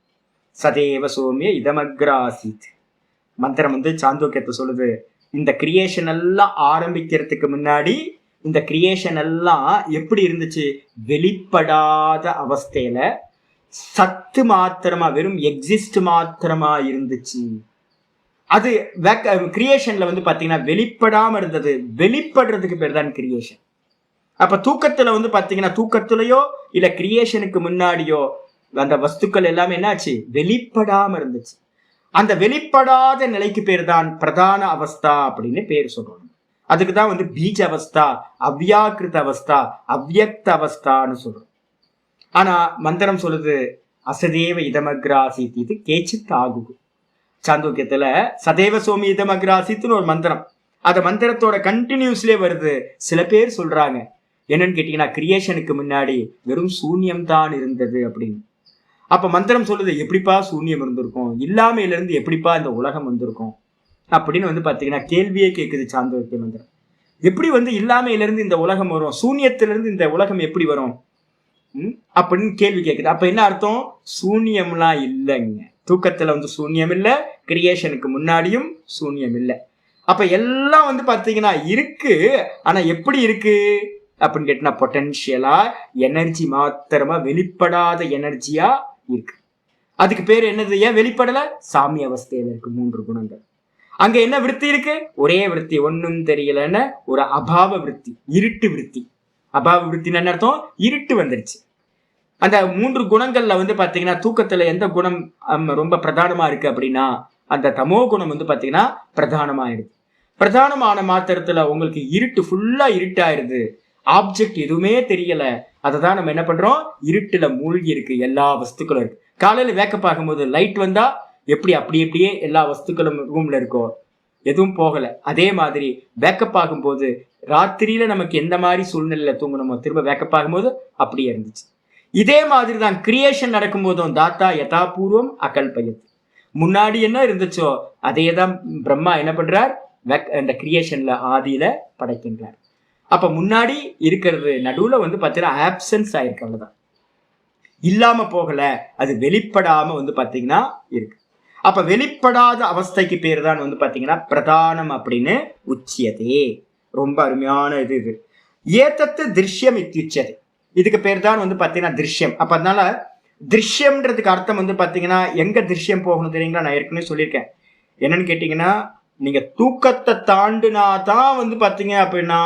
சதேவ சோமிய இதமக்ராசித் மந்திரம் வந்து சாந்தோக்கியத்தை சொல்லுது. இந்த கிரியேஷன் எல்லாம் ஆரம்பிக்கிறதுக்கு முன்னாடி இந்த கிரியேஷன் எல்லாம் எப்படி இருந்துச்சு? வெளிப்படாத அவஸ்தையில சத்து மாத்திரமா, வெறும் எக்ஸிஸ்ட் மாத்திரமா இருந்துச்சு. அது கிரியேஷன்ல வந்து பாத்தீங்கன்னா வெளிப்படாம இருந்தது. வெளிப்படுறதுக்கு பேர் தான் கிரியேஷன். அப்ப தூக்கத்துல வந்து பாத்தீங்கன்னா தூக்கத்திலேயோ இல்ல கிரியேஷனுக்கு முன்னாடியோ அந்த வஸ்துக்கள் எல்லாமே என்னாச்சு? வெளிப்படாம இருந்துச்சு. அந்த வெளிப்படாத நிலைக்கு பேர் தான் பிரதான அவஸ்தா அப்படின்னு பேர் சொல்றோம். அதுக்கு தான் வந்து பீஜ அவஸ்தா, அவ்யாக்கிருத அவஸ்தா, அவ்யக்த அவஸ்தான்னு சொல்றோம். ஆனா மந்திரம் சொல்லுது அசதேவ இதமக்ராசித் இது கேச்சித் ஆகு. சாந்தோக்கியத்துல சதேவ சோமி இதமக்ராசித்னு ஒரு மந்திரம், அந்த மந்திரத்தோட கண்டினியூஸ்லயே வருது. சில பேர் சொல்றாங்க என்னன்னு கேட்டீங்கன்னா கிரியேஷனுக்கு முன்னாடி வெறும் சூன்யம் தான் இருந்தது அப்படின்னு. அப்ப மந்திரம் சொல்லுது எப்படிப்பா சூன்யம் இருந்திருக்கும், இல்லாமையில இருந்து எப்படிப்பா இந்த உலகம் வந்திருக்கும் அப்படின்னு வந்து பாத்தீங்கன்னா கேள்வியே கேட்குது சாந்தோக்கிய மந்திரம். எப்படி வந்து இல்லாமையில இருந்து இந்த உலகம் வரும், சூன்யத்திலிருந்து இந்த உலகம் எப்படி வரும் அப்படின்னு கேள்வி கேட்குது. அப்ப என்ன அர்த்தம்? சூன்யம்லாம் இல்லைங்க. தூக்கத்துல வந்து சூன்யம் இல்லை, கிரியேஷனுக்கு முன்னாடியும் சூன்யம் இல்லை. அப்ப எல்லாம் வந்து பாத்தீங்கன்னா இருக்கு. ஆனா எப்படி இருக்கு அப்படின்னு கேட்டா பொட்டன்ஷியலா எனர்ஜி மாத்திரமா, வெளிப்படாத எனர்ஜியா இருக்கு. அதுக்கு பேர் என்னது? ஏன் வெளிப்படல? சாமி அவஸ்தையில இருக்கு 3 குணங்கள். அங்க என்ன விருத்தி இருக்கு? ஒரே விருத்தி, ஒன்னும் தெரியலன்னு ஒரு அபாவ விருத்தி, இருட்டு விருத்தி. அபாவ விருத்தின்னு என்ன அர்த்தம்? இருட்டு வந்துருச்சு. அந்த 3 குணங்கள்ல வந்து பாத்தீங்கன்னா தூக்கத்துல எந்த குணம் ரொம்ப பிரதானமா இருக்கு அப்படின்னா அந்த தமோ குணம் வந்து பாத்தீங்கன்னா பிரதானமாயிடுது. பிரதானமான மாத்திரத்துல உங்களுக்கு இருட்டு, ஃபுல்லா இருட்டாயிருது. ஆப்ஜெக்ட் எதுவுமே தெரியல. அததான் நம்ம என்ன பண்றோம்? இருட்டுல மூழ்கி இருக்கு எல்லா வஸ்துக்களும் இருக்கு. காலையில வேக்கப் ஆகும்போது லைட் வந்தா எப்படி அப்படியே எல்லா வஸ்துக்களும் ரூம்ல இருக்கோ, எதுவும் போகல. அதே மாதிரி வேக்கப் ஆகும்போது ராத்திரியில நமக்கு எந்த மாதிரி சூழ்நிலையில தூங்கணுமோ திரும்ப வேக்கப் ஆகும்போது அப்படியே இருந்துச்சு. இதே மாதிரி தான் கிரியேஷன் நடக்கும் போதும் தாத்தா யதாபூர்வம் அகல்பயத், முன்னாடி என்ன இருந்துச்சோ அதே தான் பிரம்மா என்ன பண்றார்? அந்த கிரியேஷன்ல ஆதியில படைக்கின்றார். அப்ப முன்னாடி இருக்கிறது நடுவுல வந்து பாத்தீங்கன்னா ஆப்சன்ஸ் ஆயிருக்கு, அவ்வளவுதான். இல்லாம போகல, அது வெளிப்படாம வந்து பாத்தீங்கன்னா இருக்கு. அப்ப வெளிப்படாத அவஸ்தைக்கு பேர் தான் வந்து பாத்தீங்கன்னா பிரதானம் அப்படின்னு உச்சியதே. ரொம்ப அருமையான இது. ஏதத்து திருஷ்யம் இத்தியுச்சது, இதுக்கு பேர் தான் வந்து பாத்தீங்கன்னா திருஷ்யம். அப்ப அதனால திருஷ்யம்ன்றதுக்கு அர்த்தம் வந்து பாத்தீங்கன்னா எங்க திருஷ்யம் போகணும் தெரியுங்களா? நான் ஏற்கனவே சொல்லியிருக்கேன். என்னன்னு கேட்டீங்கன்னா நீங்க தூக்கத்தை தாண்டுனாதான் வந்து பாத்தீங்க அப்படின்னா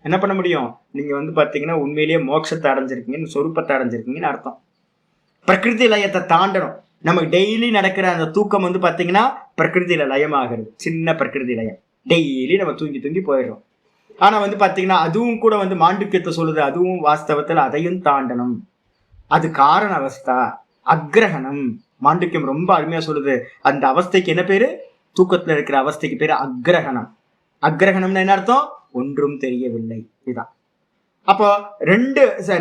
என்ன பண்ண முடியும்? நீங்க வந்து பாத்தீங்கன்னா உண்மையிலேயே மோட்சத்தை அடைஞ்சிருக்கீங்க, சொரூபத்தை அடைஞ்சிருக்கீங்கன்னு அர்த்தம். பிரகிருதி லயத்தை தாண்டணும். நமக்கு டெய்லி நடக்கிற அந்த தூக்கம் வந்து பாத்தீங்கன்னா பிரகிருதியில லயமாகிறது. சின்ன பிரகிருதி லயம், டெய்லி நம்ம தூங்கி தூங்கி போயிடுறோம். ஆனா வந்து பாத்தீங்கன்னா அதுவும் கூட வந்து மாண்டூக்கியத்தை சொல்லுது, அதுவும் வாஸ்தவத்துல அதையும் தாண்டணும். அது காரண அவஸ்தா, அக்ரஹணம். மாண்டூக்கியம் ரொம்ப அருமையா சொல்லுது. அந்த அவஸ்தைக்கு என்ன பேரு? தூக்கத்துல இருக்கிற அவஸ்தைக்கு பேரு அக்ரஹணம். அக்ரஹணம்னு என்ன அர்த்தம்? ஒன்றும் தெரியவில்லை. இதுதான். அப்போ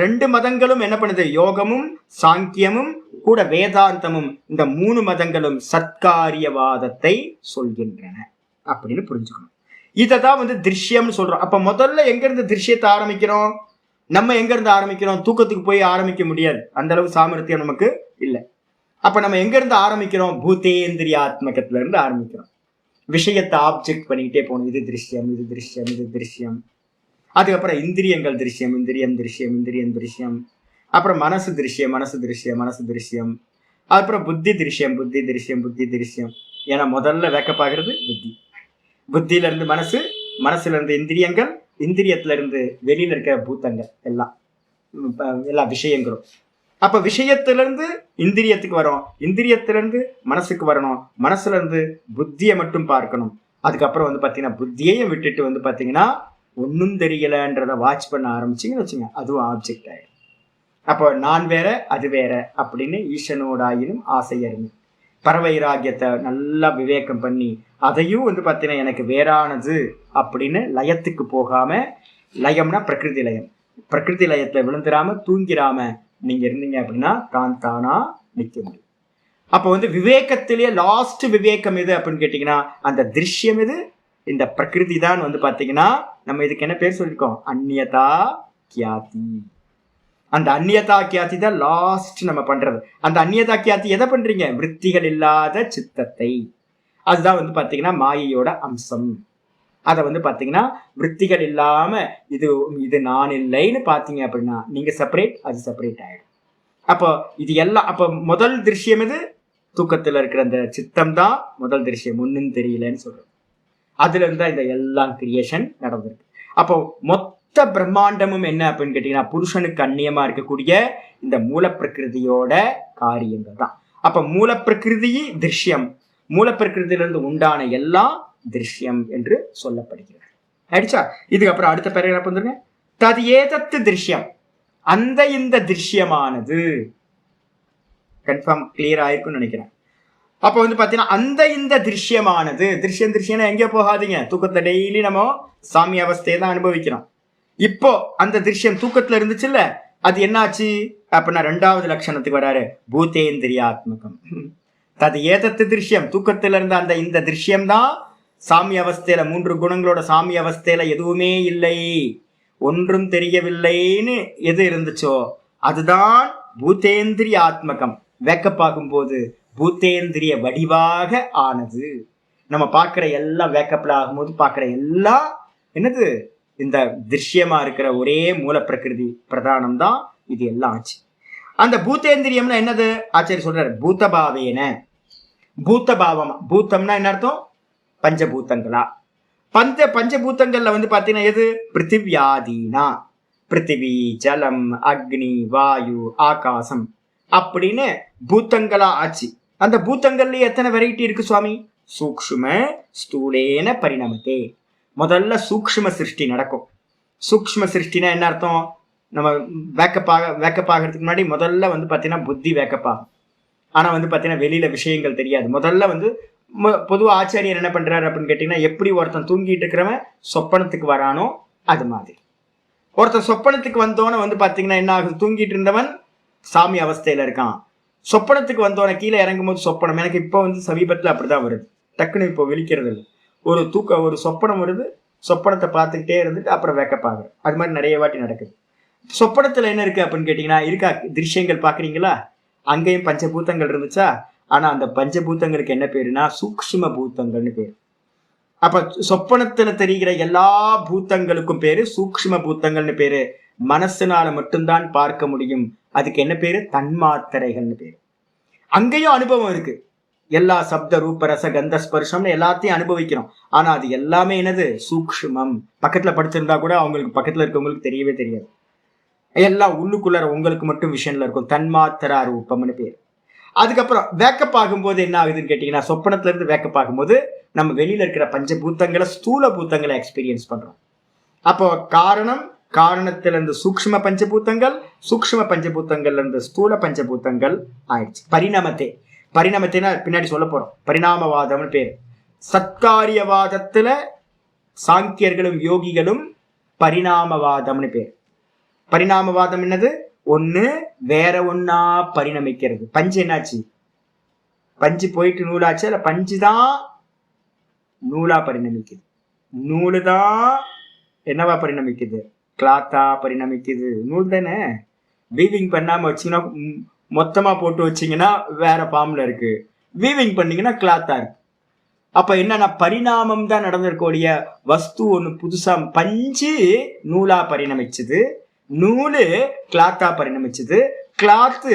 ரெண்டு மதங்களும் என்ன பண்ணுது? யோகமும் சாங்கியமும் கூட வேதாந்தமும், இந்த 3 மதங்களும் சத்காரியவாதத்தை சொல்கின்றன அப்படின்னு புரிஞ்சுக்கணும். இததான் வந்து திருஷ்யம்னு சொல்றோம். அப்ப முதல்ல எங்க இருந்து திருஷ்யத்தை ஆரம்பிக்கிறோம்? நம்ம எங்க இருந்து ஆரம்பிக்கிறோம்? தூக்கத்துக்கு போய் ஆரம்பிக்க முடியாது, அந்த அளவு சாமர்த்தியம் நமக்கு இல்லை. அப்ப நம்ம எங்க இருந்து ஆரம்பிக்கிறோம்? பூதேந்திரியாத்மகத்துல இருந்து ஆரம்பிக்கிறோம். விஷயத்தை ஆப்ஜெக்ட் பண்ணிக்கிட்டே போகணும். இது திருஷ்யம், இது திருஷ்யம், இது திருஷ்யம். அதுக்கப்புறம் இந்திரியங்கள் திருஷ்யம், இந்திரியம் திருஷ்யம், இந்திரியம் திருஷ்யம். அப்புறம் மனசு திருஷ்யம், மனசு திருஷ்யம், மனசு திருஷ்யம். அப்புறம் புத்தி திருஷ்யம், புத்தி திருஷ்யம், புத்தி திருஷ்யம். ஏன்னா முதல்ல வேக்கப் ஆகிறது புத்தி. புத்தியில இருந்து மனசு, மனசுல இருந்து இந்திரியங்கள், இந்திரியத்துல இருந்து வெளியில இருக்க பூத்தங்கள், எல்லா விஷயங்களும். அப்ப விஷயத்திலிருந்து இந்திரியத்துக்கு வரும், இந்திரியத்திலிருந்து மனசுக்கு வரணும், மனசுல இருந்து புத்தியை மட்டும் பார்க்கணும். அதுக்கப்புறம் வந்து பாத்தீங்கன்னா புத்தியையும் விட்டுட்டு வந்து பாத்தீங்கன்னா ஒன்னும் தெரியலன்றத வாட்ச் பண்ண ஆரம்பிச்சிங்கன்னு வச்சுங்க, அதுவும் ஆப்ஜெக்ட் ஆயிடும். அப்போ நான் வேற அது வேற அப்படின்னு ஈசனோடாயினும் ஆசையருமே பரவைராகியத்தை நல்லா விவேகம் பண்ணி அதையும் வந்து பார்த்தீங்கன்னா எனக்கு வேறானது அப்படின்னு லயத்துக்கு போகாம, லயம்னா பிரகிருதி லயம், பிரகிருதி லயத்துல விழுந்துடாம தூங்கிடாம நீங்க இருந்தீங்க அப்படின்னா தான் தானா நிற்க முடியும். அப்போ வந்து விவேகத்திலேயே லாஸ்ட் விவேகம் எது அப்படின்னு கேட்டீங்கன்னா அந்த திருஷ்யம் எது? இந்த பிரகிருதி தான் வந்து பாத்தீங்கன்னா நம்ம இதுக்கு என்ன பேர் சொல்லியிருக்கோம்? அந்நியதா கியாதி. அந்த அந்நியதா கியாதி தான் லாஸ்ட் நம்ம பண்றது. அந்த அந்நியதா கியாதி எதை பண்றீங்க? விருத்திகள் இல்லாத சித்தத்தை. அதுதான் வந்து பாத்தீங்கன்னா மாயையோட அம்சம். அதை வந்து பாத்தீங்கன்னா விருத்திகள் இல்லாம இது இது நான் இல்லைன்னு பாத்தீங்க அப்படின்னா நீங்க செப்பரேட், அது செப்பரேட் ஆயிடும். அப்போ இது எல்லாம் அப்போ முதல் திருஷ்யம் இது தூக்கத்துல இருக்கிற அந்த சித்தம் தான் முதல் திருஷ்யம், ஒன்னும் தெரியலன்னு சொல்றது. அதுல இருந்தா இந்த எல்லாம் கிரியேஷன் நடந்திருக்கு. அப்போ மொத்த பிரம்மாண்டமும் என்ன அப்படின்னு கேட்டீங்கன்னா புருஷனுக்கு அந்நியமா இருக்கக்கூடிய இந்த மூல பிரகிருதியோட காரியங்கள் தான். அப்ப மூல பிரகிருதி திருஷ்யம், மூல பிரகிருதியிலிருந்து உண்டான எல்லாம் திருஷ்யம் என்று சொல்லப்படுகிறது. ஆயிடுச்சா? இதுக்கு அப்புறம் அடுத்த பேராகிராஃப் வந்துருங்க. தது ஏதத்து திருஷ்யம், அந்த இந்த திருஷ்யமானது. கன்ஃபார்ம் கிளியர் ஆயிருக்கும்னு நினைக்கிறேன். அப்ப வந்து பாத்தீங்கன்னா அந்த இந்த திருஷ்யமானது, திருஷ்யம் எங்கே போகாதீங்க, தூக்கத்துல டெய்லி நம்ம சாமி அவஸ்தையை தான் அனுபவிக்கிறோம். இப்போ அந்த திருஷ்யம் தூக்கத்துல இருந்துச்சுல்ல, அது என்னாச்சு அப்படின்னா ரெண்டாவது லட்சணத்துக்கு வராரு, பூதேந்திரியாத்மகம். அது ஏதத்து திருஷ்யம், தூக்கத்துல இருந்த அந்த இந்த திருஷ்யம் தான் சாமி அவஸ்தையில, 3 குணங்களோட சாமி அவஸ்தையில எதுவுமே இல்லை, ஒன்றும் தெரியவில்லைன்னு எது இருந்துச்சோ அதுதான் பூதேந்திரியாத்மகம். வேக்கப் ஆகும்போது பூத்தேந்திரிய வடிவாக ஆனது. நம்ம பார்க்கிற எல்லாம் வேக்கப்ல ஆகும்போது பார்க்கிற எல்லாம் என்னது? இந்த திருஷ்யமா இருக்கிற ஒரே மூல பிரகிருதி பிரதானம் தான் இது எல்லாம் ஆச்சு. அந்த பூத்தேந்திரியம்னா என்னது? ஆச்சாரிய சொல்றாரு, பூத்தபாவேன. பூத்தபாவமா, பூத்தம்னா என்ன அர்த்தம்? பஞ்சபூத்தங்களா. பஞ்சபூத்தங்கள்ல வந்து பாத்தீங்கன்னா எது? பிருத்திவியாதீனா, பிருத்திவி, ஜலம், அக்னி, வாயு, ஆகாசம் அப்படின்னு பூத்தங்களா ஆச்சு. அந்த பூத்தங்கள்லயே எத்தனை வெரைட்டி இருக்கு சுவாமி? சூக்ஷ்ம ஸ்தூலேன பரிணமத்தே. முதல்ல சூக்ஷ்ம சிருஷ்டி நடக்கும். சூக்ஷ்ம சிருஷ்டினா என்ன அர்த்தம்? நம்ம வேக்கப் ஆகிறதுக்கு முன்னாடி முதல்ல வந்து பாத்தீங்கன்னா புத்தி வேக்கப் ஆகும். ஆனா வந்து பாத்தீங்கன்னா வெளியில விஷயங்கள் தெரியாது. முதல்ல வந்து பொதுவா ஆச்சாரியர் என்ன பண்றாரு அப்படின்னு கேட்டீங்கன்னா, எப்படி ஒருத்தன் தூங்கிட்டு இருக்கிறவன் சொப்பனத்துக்கு வரானோ அது மாதிரி ஒருத்தன் சொப்பனத்துக்கு வந்தோன்னு வந்து பாத்தீங்கன்னா என்ன ஆகுது? தூங்கிட்டு இருந்தவன் சாமி அவஸ்தையில இருக்கான். சொப்பனத்துக்கு வந்தோன கீழே இறங்கும் போது சொப்பனம். எனக்கு இப்போ வந்து சமீபத்தில் அப்படிதான் வருது, டக்குன்னு இப்போ விழிக்கிறது இல்லை. ஒரு சொப்பனம் வருது, சொப்பனத்தை பார்த்துக்கிட்டே இருந்துட்டு அப்புறம் வேக்கப் ஆகுது. அது மாதிரி நிறைய வாட்டி நடக்குது. சொப்பனத்துல என்ன இருக்கு அப்படின்னு கேட்டீங்கன்னா, இருக்கா திருஷ்யங்கள் பாக்குறீங்களா? அங்கேயும் பஞ்சபூத்தங்கள் இருந்துச்சா? ஆனா அந்த பஞ்சபூத்தங்களுக்கு என்ன பேருனா சூக்ஷ்ம பூத்தங்கள்னு பேரு. அப்ப சொப்பனத்துல தெரிகிற எல்லா பூத்தங்களுக்கும் பேரு சூக்ஷ்ம பூத்தங்கள்னு பேரு. மனசுனால மட்டும்தான் பார்க்க முடியும். அதுக்கு என்ன பேரு? தன்மாத்திரைகள்னு பேரு. அங்கேயும் அனுபவம் இருக்கு. எல்லா சப்த ரூப ரச கந்த ஸ்பர்ஷம்னு எல்லாத்தையும் அனுபவிக்கிறோம். ஆனா அது எல்லாமே என்னது? சூக்ஷ்மம். பக்கத்துல படிச்சிருந்தா கூட அவங்களுக்கு பக்கத்துல இருக்கவங்களுக்கு தெரியவே தெரியாது. எல்லாம் உள்ளுக்குள்ள உங்களுக்கு மட்டும் விஷயம்ல இருக்கும். தன்மாத்திரா ரூபம்னு பேரு. அதுக்கப்புறம் வேக்கப் ஆகும்போது என்ன ஆகுதுன்னு கேட்டீங்கன்னா, சொப்பனத்துல இருந்து வேக்கப் ஆகும்போது நம்ம வெளியில இருக்கிற பஞ்சபூத்தங்களை, ஸ்தூல பூத்தங்களை எக்ஸ்பீரியன்ஸ் பண்றோம். அப்போ காரணத்திலிருந்து சூக்ஷ்ம பஞ்சபூத்தங்கள், சூக்ஷ்ம பஞ்சபூத்தங்கள்ல இருந்து ஸ்தூல பஞ்சபூத்தங்கள் ஆயிடுச்சு. பரிணாமத்தினா பின்னாடி சொல்ல போறோம். பரிணாமவாதம்னு பேரு. சத்காரியவாதத்துல சாங்கியர்களும் யோகிகளும் பரிணாமவாதம்னு பேரு. பரிணாமவாதம் என்னது? ஒண்ணு வேற ஒன்னா பரிணமிக்கிறது. பஞ்சு என்னாச்சு? பஞ்சு போயிட்டு நூலாச்சு, இல்ல பஞ்சுதான் நூலா பரிணமிக்குது. நூலுதான் என்னவா பரிணமிக்குது? கிளாத்தா பரிணமிக்குது. நூல் தானே. வீவிங் பண்ணாம வச்சீங்கன்னா, மொத்தமா போட்டு வச்சீங்கன்னா வேற ஃபார்ம்ல இருக்கு. வீவிங் பண்ணீங்கன்னா கிளாத்தா இருக்கு. அப்ப என்னன்னா பரிணாமம் தான் நடந்திருக்கக்கூடிய வஸ்து ஒண்ணு புதுசா. பஞ்சு நூலா பரிணமிச்சது, நூலு கிளாத்தா பரிணமிச்சது, கிளாத்து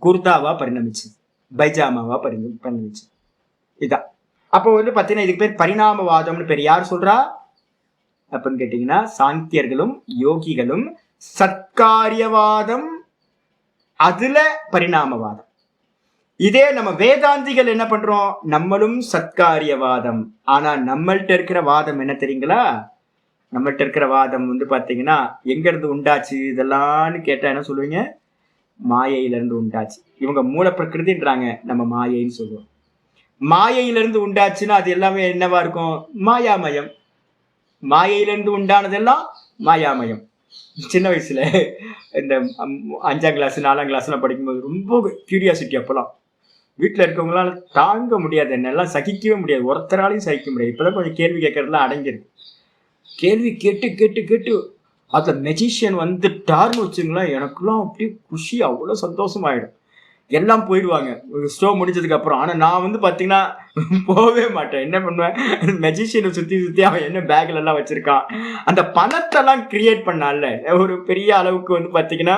குர்தாவா பரிணமிச்சது, பைஜாமாவா பரிணமிச்சது. இதான். அப்போ வந்து பாத்தீங்கன்னா இதுக்கு பேர் பரிணாமவாதம்னு பேர். யார் சொல்றா அப்படின்னு கேட்டீங்கன்னா, சாங்கியர்களும் யோகிகளும். சத்காரியவாதம் அதுல பரிணாமவாதம். இதே நம்ம வேதாந்திகள் என்ன பண்றோம்? நம்மளும் சத்காரியவாதம். ஆனா நம்மள்ட்ட இருக்கிற வாதம் என்ன தெரியுங்களா? நம்மள்ட்ட இருக்கிற வாதம் வந்து பாத்தீங்கன்னா எங்க இருந்து உண்டாச்சு இதெல்லாம்னு கேட்டா என்ன சொல்லுவீங்க? மாயையில இருந்து உண்டாச்சு. இவங்க மூல பிரகிருதின்றாங்க, நம்ம மாயைன்னு சொல்லுவோம். மாயையிலிருந்து உண்டாச்சுன்னா அது எல்லாமே என்னவா இருக்கும்? மாயாமயம். மாயையிலிருந்து உண்டானதெல்லாம் மாயாமயம். சின்ன வயசுல இந்த 5ஆம் கிளாஸ் 4ஆம் கிளாஸ்லாம் படிக்கும்போது ரொம்ப கியூரியாசிட்டி. அப்பெல்லாம் வீட்டுல இருக்கவங்களால தாங்க முடியாது, என்னெல்லாம் சகிக்கவே முடியாது, ஒருத்தராலையும் சகிக்க முடியாது. இப்பதான் கொஞ்சம் கேள்வி கேட்கறதுலாம் அடங்கிருக்கு. கேள்வி கேட்டு கேட்டு கேட்டு அதுல மெஜிஷியன் வந்துட்டாருன்னு வச்சுங்களேன், எனக்குலாம் அப்படியே குஷி, அவ்வளவு சந்தோஷமாயிடும். எல்லாம் போயிடுவாங்க ஷோ முடிஞ்சதுக்கு அப்புறம். ஆனா நான் பாத்தீங்கன்னா போகவே மாட்டேன். என்ன பண்ணுவேன், மெஜிஷியனை சுத்தி சுத்தி அவன் என்ன பேக்ல எல்லாம் வச்சிருக்கான், அந்த பணத்தை எல்லாம் கிரியேட் பண்ணால ஒரு பெரிய அளவுக்கு பாத்தீங்கன்னா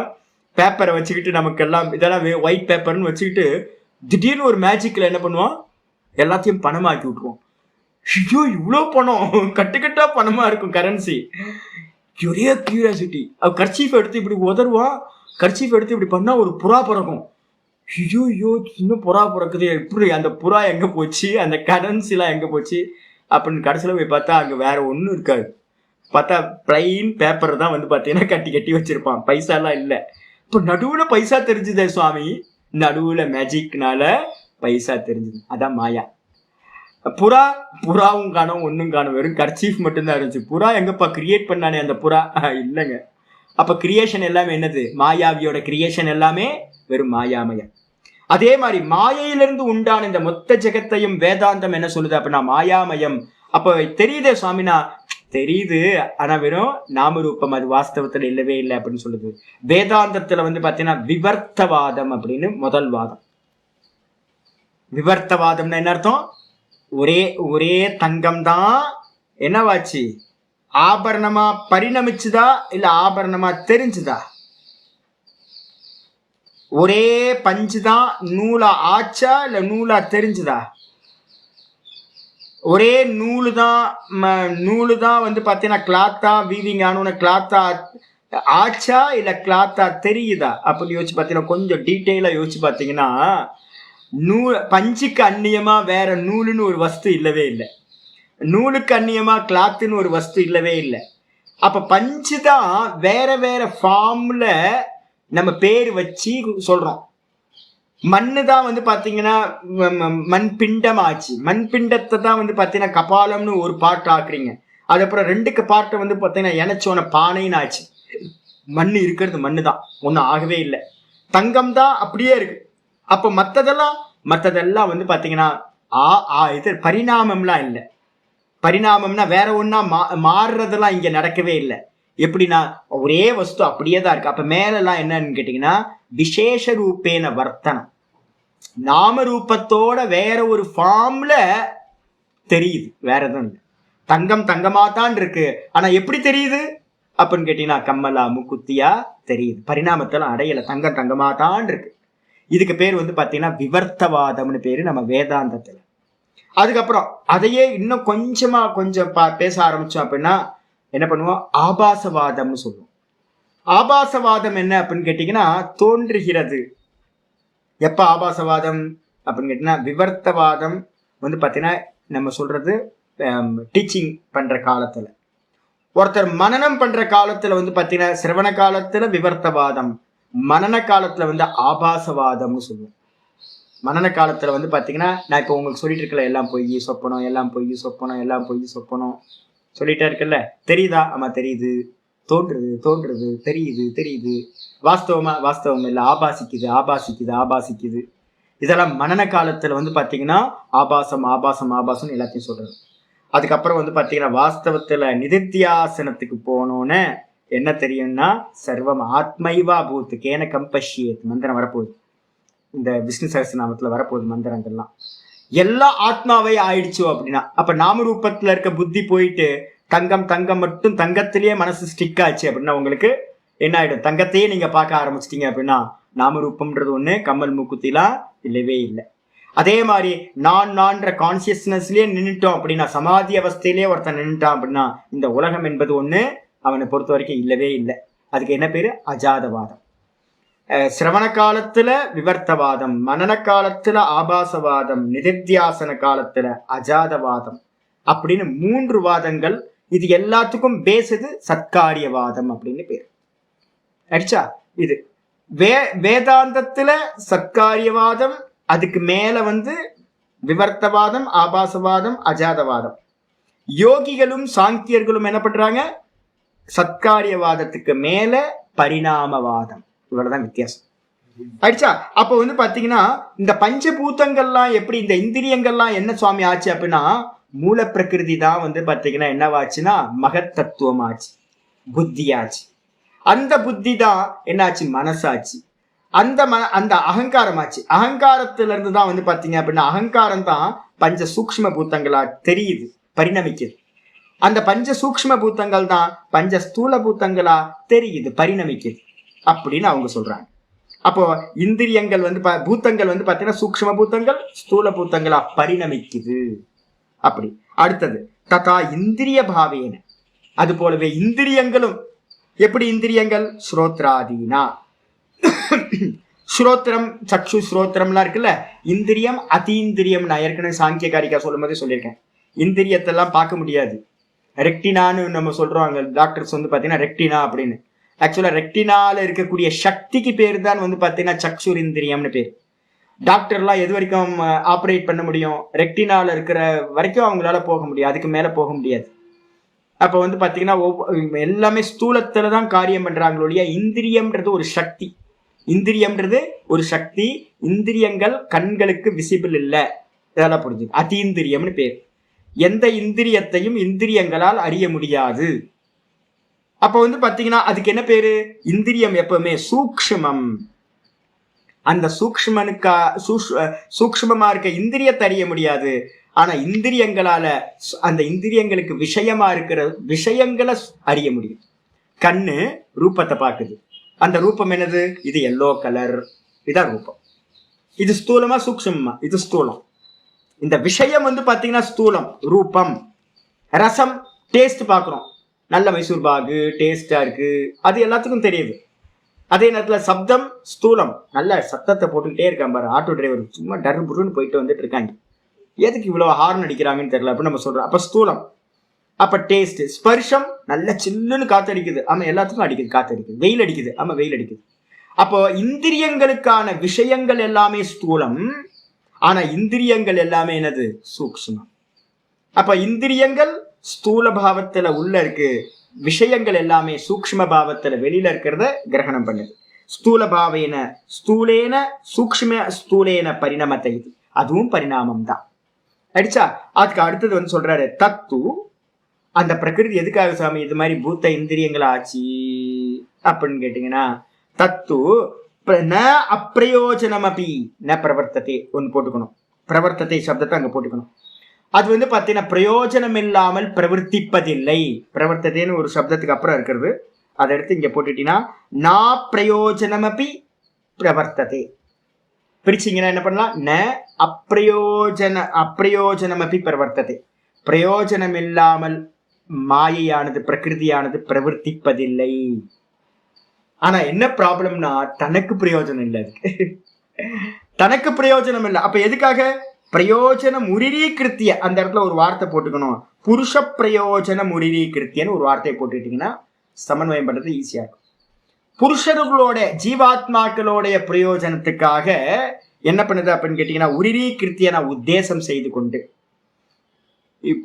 பேப்பரை வச்சுக்கிட்டு, நமக்கு எல்லாம் இதெல்லாம் ஒயிட் பேப்பர்னு வச்சுக்கிட்டு திடீர்னு ஒரு மேஜிக்ல என்ன பண்ணுவான், எல்லாத்தையும் பணமாக்கி விட்டுருவோம். ஐயோ இவ்வளோ பணம், கட்டுக்கட்டா பணமா இருக்கும் கரன்சி. ஒரே கியூரியாசிட்டி. அவ கர்ச்சீஃப் எடுத்து இப்படி உதருவான், கர்ச்சீஃப் எடுத்து இப்படி பண்ணா ஒரு புறா பிறக்கும். ஐயோ ஐயோ இன்னும் புறா பிறக்குது, எப்படி அந்த புறா எங்க போச்சு, அந்த கரன்சிலாம் எங்க போச்சு அப்படின்னு கடைசியில் போய் பார்த்தா அங்க வேற ஒன்றும் இருக்காது. பார்த்தா பிளைன் பேப்பர் தான் பார்த்தீங்கன்னா கட்டி கட்டி வச்சிருப்பான், பைசா எல்லாம் இல்லை. இப்போ நடுவுல பைசா தெரிஞ்சுதே சுவாமி, நடுவுல மேஜிக்னால பைசா தெரிஞ்சுது. அதான் மாயா. புறாவும் காணும், ஒன்னும் காணும், வெறும் கர்ச்சீஃப் மட்டும்தான் இருந்துச்சு. புறா எங்கப்பா கிரியேட் பண்ணானே அந்த புறா, இல்லைங்க. அப்ப கிரியேஷன் எல்லாமே என்னது, மாயாவியோட கிரியேஷன் எல்லாமே வெறும் மாயாமயம். அதே மாதிரி மாயையிலிருந்து உண்டான இந்த மொத்த ஜெகத்தையும் வேதாந்தம் என்ன சொல்லுது அப்படின்னா மாயாமயம். அப்ப தெரியுதே சுவாமினா, தெரியுது, ஆனா வெறும் நாமரூபம், அது வாஸ்தவத்துல இல்லவே இல்லை அப்படின்னு சொல்லுது. வேதாந்தத்துல பாத்தீங்கன்னா விவர்த்தவாதம் அப்படின்னு முதல் வாதம். விவர்த்தவாதம்னா என்ன அர்த்தம், ஒரே ஒரே தங்கம் தான் என்னவாச்சு, ஆபரணமா பரிணமிச்சுதா இல்ல ஆபரணமா தெரிஞ்சுதா, ஒரே பஞ்சுதான் நூலா ஆச்சா இல்ல நூலா தெரிஞ்சுதா, ஒரே நூலு தான் பாத்தீங்கன்னா கிளாத்தா வீவிங் ஆனோன்னு கிளாத்தா ஆச்சா இல்ல கிளாத்தா தெரியுதா அப்படின்னு யோசிச்சு பாத்தீங்கன்னா, கொஞ்சம் டீட்டெயிலா யோசிச்சு பாத்தீங்கன்னா, பஞ்சுக்கு அந்நியமா வேற நூலுன்னு ஒரு வஸ்து இல்லவே இல்லை, நூலுக்கு அந்நியமா கிளாத்துன்னு ஒரு வஸ்து இல்லவே இல்லை. அப்ப பஞ்சு தான் வேற வேற ஃபார்ம்ல நம்ம பேர் வச்சு சொல்றோம். மண்ணு தான் பாத்தீங்கன்னா மண்பிண்டம் ஆச்சு, மண்பிண்டத்தை தான் பாத்தீங்கன்னா கபாலம்னு ஒரு பார்ட் ஆக்குறீங்க. அதுக்கப்புறம் ரெண்டுக்கு பார்ட்டை பாத்தீங்கன்னா இணைச்சோன பானைன்னு ஆச்சு. மண்ணு இருக்கிறது மண்ணு தான், ஒன்னும் ஆகவே இல்லை. தங்கம் தான் அப்படியே இருக்கு. அப்ப மத்ததெல்லாம் பாத்தீங்கன்னா இது பரிணாமம்லாம் இல்லை. பரிணாமம்னா வேற ஒன்னா மாறுறதெல்லாம் இங்க நடக்கவே இல்லை. எப்படின்னா ஒரே வஸ்து அப்படியே தான் இருக்கு. அப்ப மேலெல்லாம் என்னன்னு கேட்டீங்கன்னா விசேஷ ரூபேன வர்த்தனம், நாம ரூபத்தோட வேற ஒரு ஃபார்ம்ல தெரியுது, வேற எதுவும் இல்லை. தங்கம் தங்கமா தான் இருக்கு, ஆனா எப்படி தெரியுது அப்படின்னு கேட்டீங்கன்னா கம்மலா முக்குத்தியா தெரியுது, பரிணாமத்தெல்லாம் அடையல, தங்கம் தங்கமா தான் இருக்கு. இதுக்கு பேர் பாத்தீங்கன்னா விவர்த்தவாதம்னு பேரு நம்ம வேதாந்தத்துல. அதுக்கப்புறம் அதையே இன்னும் கொஞ்சம் பேச ஆரம்பிச்சோம் அப்படின்னா என்ன பண்ணுவோம், ஆபாசவாதம்னு சொல்லுவோம். ஆபாசவாதம் என்ன அப்படின்னு கேட்டீங்கன்னா தோன்றுகிறது. எப்ப ஆபாசவாதம் அப்படின்னு கேட்டீங்கன்னா விவர்த்தவாதம் பாத்தீங்கன்னா நம்ம சொல்றது டீச்சிங் பண்ற காலத்துல, ஒருத்தர் மனனம் பண்ற காலத்துல பாத்தீங்கன்னா சிரவண காலத்துல விவர்த்தவாதம், மனன காலத்துல ஆபாசவாதம்னு சொல்லுவோம். மனன காலத்துல பாத்தீங்கன்னா நான் இப்ப உங்களுக்கு சொல்லிட்டு இருக்கல, எல்லாம் பொய் சொப்பனம், எல்லாம் பொய் சொப்பனம், எல்லாம் பொய் சொப்பனம் சொல்லிட்டே இருக்குல்ல, தெரியுதா, ஆமா தெரியுது, தோன்றுறது தெரியுது, வாஸ்தவம் இல்லை, ஆபாசிக்குது. இதெல்லாம் மனன காலத்துல பாத்தீங்கன்னா ஆபாசம் எல்லாத்தையும் சொல்றது. அதுக்கப்புறம் பாத்தீங்கன்னா வாஸ்தவத்துல நிதித்தியாசனத்துக்கு போனோன்னு என்ன தெரியும்னா சர்வம் ஆத்மைவா பூத்து கேன கம்பஷியத் மந்திரம் வரப்போகுது, இந்த விஷ்ணு சகஸ்ரநாமத்துல வரப்போகுது மந்திரங்கள்லாம். எல்லா ஆத்மாவே ஆயிடுச்சோ அப்படின்னா அப்ப நாம ரூபத்துல இருக்க புத்தி போயிட்டு தங்கம் மட்டும் தங்கத்திலேயே மனசு ஸ்டிக் ஆச்சு அப்படின்னா உங்களுக்கு என்ன ஆயிடும், தங்கத்தையே நீங்க பார்க்க ஆரம்பிச்சிட்டீங்க அப்படின்னா நாம ரூபம்ன்றது ஒண்ணு கம்மல் மூக்குத்திலாம் இல்லவே இல்லை. அதே மாதிரி நான்ற கான்சியஸ்னஸ்லயே நின்றுட்டோம் அப்படின்னா, சமாதி அவஸ்தையிலேயே ஒருத்தன் நின்றுட்டான் அப்படின்னா இந்த உலகம் என்பது ஒண்ணு அவனை பொறுத்த வரைக்கும் இல்லவே இல்லை. அதுக்கு என்ன பேரு, அஜாதவாதம். சிரவண காலத்துல விவர்த்தவாதம், மனன காலத்துல ஆபாசவாதம், நிதித்தியாசன காலத்துல அஜாதவாதம் அப்படின்னு 3 வாதங்கள். இது எல்லாத்துக்கும் பேசுது சத்காரியவாதம் அப்படின்னு பேரு. அடிச்சா இது வேதாந்தத்துல சத்காரியவாதம், அதுக்கு மேல விவர்த்தவாதம், ஆபாசவாதம், அஜாதவாதம். யோகிகளும் சாங்கியர்களும் என்ன பண்றாங்க, சத்காரியவாதத்துக்கு மேல பரிணாமவாதம். இவ்வளவுதான் வித்தியாசம். ஆயிடுச்சா? அப்ப பாத்தீங்கன்னா இந்த பஞ்சபூதங்கள்லாம் எப்படி, இந்த இந்திரியங்கள்லாம் என்ன சுவாமி ஆச்சு அப்படின்னா மூல பிரகிருதி தான் பாத்தீங்கன்னா என்னவாச்சுன்னா மகத் தத்துவம் ஆச்சு. புத்தியாச்சு. அந்த புத்தி தான் என்னாச்சு, மனசாச்சு. அந்த அகங்காரமாச்சு. அகங்காரத்துல இருந்து தான் வந்து பாத்தீங்க அப்படின்னா அகங்காரம் தான் பஞ்ச சூக்ஷ்ம பூத்தங்களா தெரியுது, பரிணமிக்குது. அந்த பஞ்ச சூக்ஷ்ம பூத்தங்கள் தான் பஞ்ச ஸ்தூல பூத்தங்களா தெரியுது, பரிணமிக்குது அப்படின்னு அவங்க சொல்றாங்க. அப்போ இந்திரியங்கள் வந்து பூத்தங்கள் வந்து பாத்தீங்கன்னா சூக்ஷ்ம பூத்தங்கள் ஸ்தூல பூத்தங்களா பரிணமிக்குது. அப்படி அடுத்தது ததா இந்திரிய பாவேன, அது போலவே இந்திரியங்களும் எப்படி இந்திரியங்கள், ஸ்ரோத்ராதீனா, ஸ்ரோத்திரம் சக்ஷு ஸ்ரோத்திரம்லாம் இருக்குல்ல, இந்திரியம் அதீந்திரியம். நான் ஏற்கனவே சாங்கிய காரிக்கா சொல்லும் போதே சொல்லியிருக்கேன், இந்திரியத்தெல்லாம் பார்க்க முடியாது. ரெக்டினான்னு நம்ம சொல்றாங்க டாக்டர்ஸ் வந்து பாத்தீங்கன்னா ரெக்டினா அப்படின்னு. ஆக்சுவலா ரெக்டினால இருக்கக்கூடிய சக்திக்கு பேர் தான் வந்து பாத்தீங்கன்னா சக்ஷுர் இந்திரியம்னு பேர். டாக்டர்லாம் எது வரைக்கும் ஆப்ரேட் பண்ண முடியும், ரெக்டினால இருக்கிற வரைக்கும் அவங்களால போக முடியும், அதுக்கு மேல போக முடியாது. அப்ப வந்து பாத்தீங்கன்னா எல்லாமே ஸ்தூலத்துல தான் காரியம் பண்றாங்களோடைய, இந்திரியம்ன்றது ஒரு சக்தி. இந்திரியம்ன்றது ஒரு சக்தி. இந்திரியங்கள் கண்களுக்கு விசிபிள் இல்லை, இதெல்லாம் புரிஞ்சு. அதீந்திரியம்னு பேர். எந்த இந்திரியத்தையும் இந்திரியங்களால் அறிய முடியாது. அப்ப வந்து பாத்தீங்கன்னா அதுக்கு என்ன பேரு, இந்திரியம் எப்பவுமே சூக்ஷ்மம். அந்த சூக்ஷ்மமா இருக்க இந்திரியத்தை அறிய முடியாது. ஆனா இந்திரியங்களால அந்த இந்திரியங்களுக்கு விஷயமா இருக்கிற விஷயங்களை அறிய முடியும். கண்ணு ரூபத்தை பார்க்குது, அந்த ரூபம் என்னது, இது எல்லோ கலர், இதான் ரூபம். இது ஸ்தூலமா சூக்ஷ்மமா, இது ஸ்தூலம். இந்த விஷயம் வந்து பாத்தீங்கன்னா ஸ்தூலம், ரூபம். ரசம் டேஸ்ட் பாக்குறோம், நல்ல மைசூர் பாகு டேஸ்டா இருக்கு, அது எல்லாத்துக்கும் தெரியுது. அதே நேரத்துல சப்தம் ஸ்தூலம், நல்ல சத்தத்தை போட்டுக்கிட்டே இருக்கான் பாரு ஆட்டோ டிரைவர், சும்மா டர்ரு புருன்னு போயிட்டு வந்துட்டு இருக்காங்க, எதுக்கு இவ்வளவு ஹார்ன் அடிக்கிறாங்கன்னு தெரியல அப்படின்னு நம்ம சொல்றோம், அப்ப ஸ்தூலம். அப்ப டேஸ்ட். ஸ்பர்ஷம், நல்ல சில்லுன்னு காத்து அடிக்குது, ஆமா எல்லாத்துக்கும் அடிக்குது, காத்து அடிக்குது. வெயில் அடிக்குது, ஆமா வெயில் அடிக்குது. அப்போ இந்திரியங்களுக்கான விஷயங்கள் எல்லாமே ஸ்தூலம், ஆனா இந்திரியங்கள் எல்லாமே என்னது, சூக்ஷ்மம். அப்ப இந்திரியங்கள் ஸ்தூல பாவத்துல உள்ள இருக்கு, விஷயங்கள் எல்லாமே சூக்ஷ்ம பாவத்துல வெளியில இருக்கிறத கிரகணம் பண்ணுது. ஸ்தூல பாவேன ஸ்தூலேன சூக்ஷ்ம ஸ்தூலேன பரிணாமத்தை, அதுவும் பரிணாமம் தான். அடிச்சா அதுக்கு அடுத்தது வந்து சொல்றாரு தத்து. அந்த பிரகிருதி எதுக்காக சாமி இது மாதிரி பூத்த இந்திரியங்கள் ஆச்சு அப்படின்னு கேட்டீங்கன்னா, தத்து ந அப்பிரயோஜனம் அப்படி ந பிரவர்த்தத்தை ஒன்று போட்டுக்கணும், பிரவர்த்தத்தை சப்தத்தை அங்க போட்டுக்கணும். அது வந்து பாத்தீங்கன்னா பிரயோஜனம் இல்லாமல் பிரவர்த்திப்பதில்லை. பிரவர்த்தத்தைன்னு ஒரு சப்தத்துக்கு அப்புறம் இருக்கிறது, அதை எடுத்து இங்க போட்டுட்டீங்கன்னா நா பிரயோஜனம் அப்படி பிரவர்த்தத்தை பிரிச்சிங்கன்னா என்ன பண்ணலாம், ந அப்பிரயோஜனம் அப்படி பிரவர்த்தத்தை. பிரயோஜனம் இல்லாமல் மாயையானது பிரகிருதியானது பிரவர்த்திப்பதில்லை. ஆனா என்ன ப்ராப்ளம்னா தனக்கு பிரயோஜனம் இல்லை, அதுக்கு தனக்கு பிரயோஜனம் இல்லை. அப்ப எதுக்காக, பிரயோஜனம் உரிரீகிருத்திய, அந்த இடத்துல ஒரு வார்த்தை போட்டுக்கணும், புருஷ பிரயோஜனம் உரிரீகிருத்தியன்னு ஒரு வார்த்தையை போட்டுக்கிட்டீங்கன்னா சமன்வயம் பண்றது ஈஸியா இருக்கும். புருஷர்களோட ஜீவாத்மாக்களோடைய பிரயோஜனத்துக்காக என்ன பண்ணுது அப்படின்னு கேட்டீங்கன்னா, உரிரீகிருத்தியன உத்தேசம் செய்து கொண்டு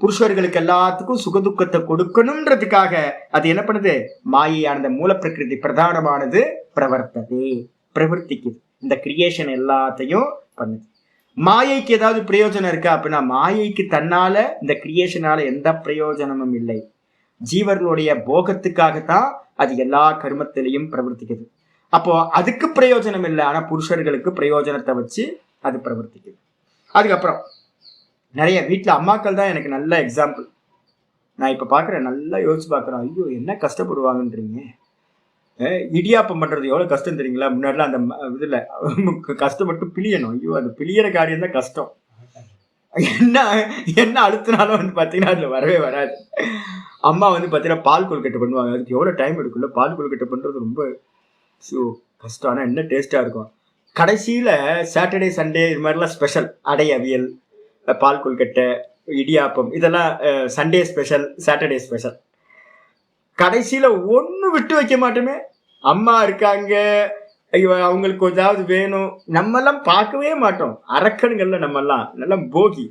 புருஷர்களுக்கு எல்லாத்துக்கும் சுகதுக்கத்தை கொடுக்கணும்ன்றதுக்காக அது என்ன பண்ணுது, மாயையானது மூல பிரகிருதி பிரதானமானது பிரவர்த்ததே, பிரவர்த்திக்குது, இந்த கிரியேஷன் எல்லாத்தையும் பண்ணுது. மாயைக்கு ஏதாவது பிரயோஜனம் இருக்கா அப்படின்னா, மாயைக்கு தன்னால இந்த கிரியேஷனால எந்த பிரயோஜனமும் இல்லை. ஜீவர்களுடைய போகத்துக்காகத்தான் அது எல்லா கர்மத்திலையும் பிரவர்த்திக்குது. அப்போ அதுக்கு பிரயோஜனம் இல்லை, ஆனா புருஷர்களுக்கு பிரயோஜனத்தை வச்சு அது பிரவர்த்திக்குது. அதுக்கப்புறம் நிறைய வீட்டுல அம்மாக்கள் தான் எனக்கு நல்ல எக்ஸாம்பிள். நான் இப்ப பாக்குறேன், நல்லா யோசிச்சு பாக்குறேன், ஐயோ என்ன கஷ்டப்படுவாங்கன்றீங்க. இடியாப்பம் பண்றது எவ்வளவு கஷ்டம் தெரியுங்களா. முன்னாடிலாம் அந்த இதுல கஷ்டப்பட்டு பிழியணும், ஐயோ அந்த பிழியற காரியம் தான் கஷ்டம். என்ன அழுத்தினாலும் வந்து பாத்தீங்கன்னா அதுல வரவே வராது. அம்மா வந்து பாத்தீங்கன்னா பால் கொழுக்கட்டை பண்ணுவாங்க, அதுக்கு எவ்வளவு டைம் எடுக்கும்ல. பால் கொழுக்கட்டை பண்றது ரொம்ப கஷ்டம், ஆனா என்ன டேஸ்டா இருக்கும். கடைசியில சாட்டர்டே சண்டே இது மாதிரிலாம் ஸ்பெஷல், அடை அவியல், பால் கொழுக்கட்டை, இடியாப்பம், இதெல்லாம் சண்டே ஸ்பெஷல், சாட்டர்டே ஸ்பெஷல். கடைசியில ஒண்ணு விட்டு வைக்க மாட்டோமே. அம்மா இருக்காங்க, அவங்களுக்கு ஏதாவது வேணும், நம்ம எல்லாம் பார்க்கவே மாட்டோம். அரக்கன்கள்ல நம்ம எல்லாம் நல்லா போகி.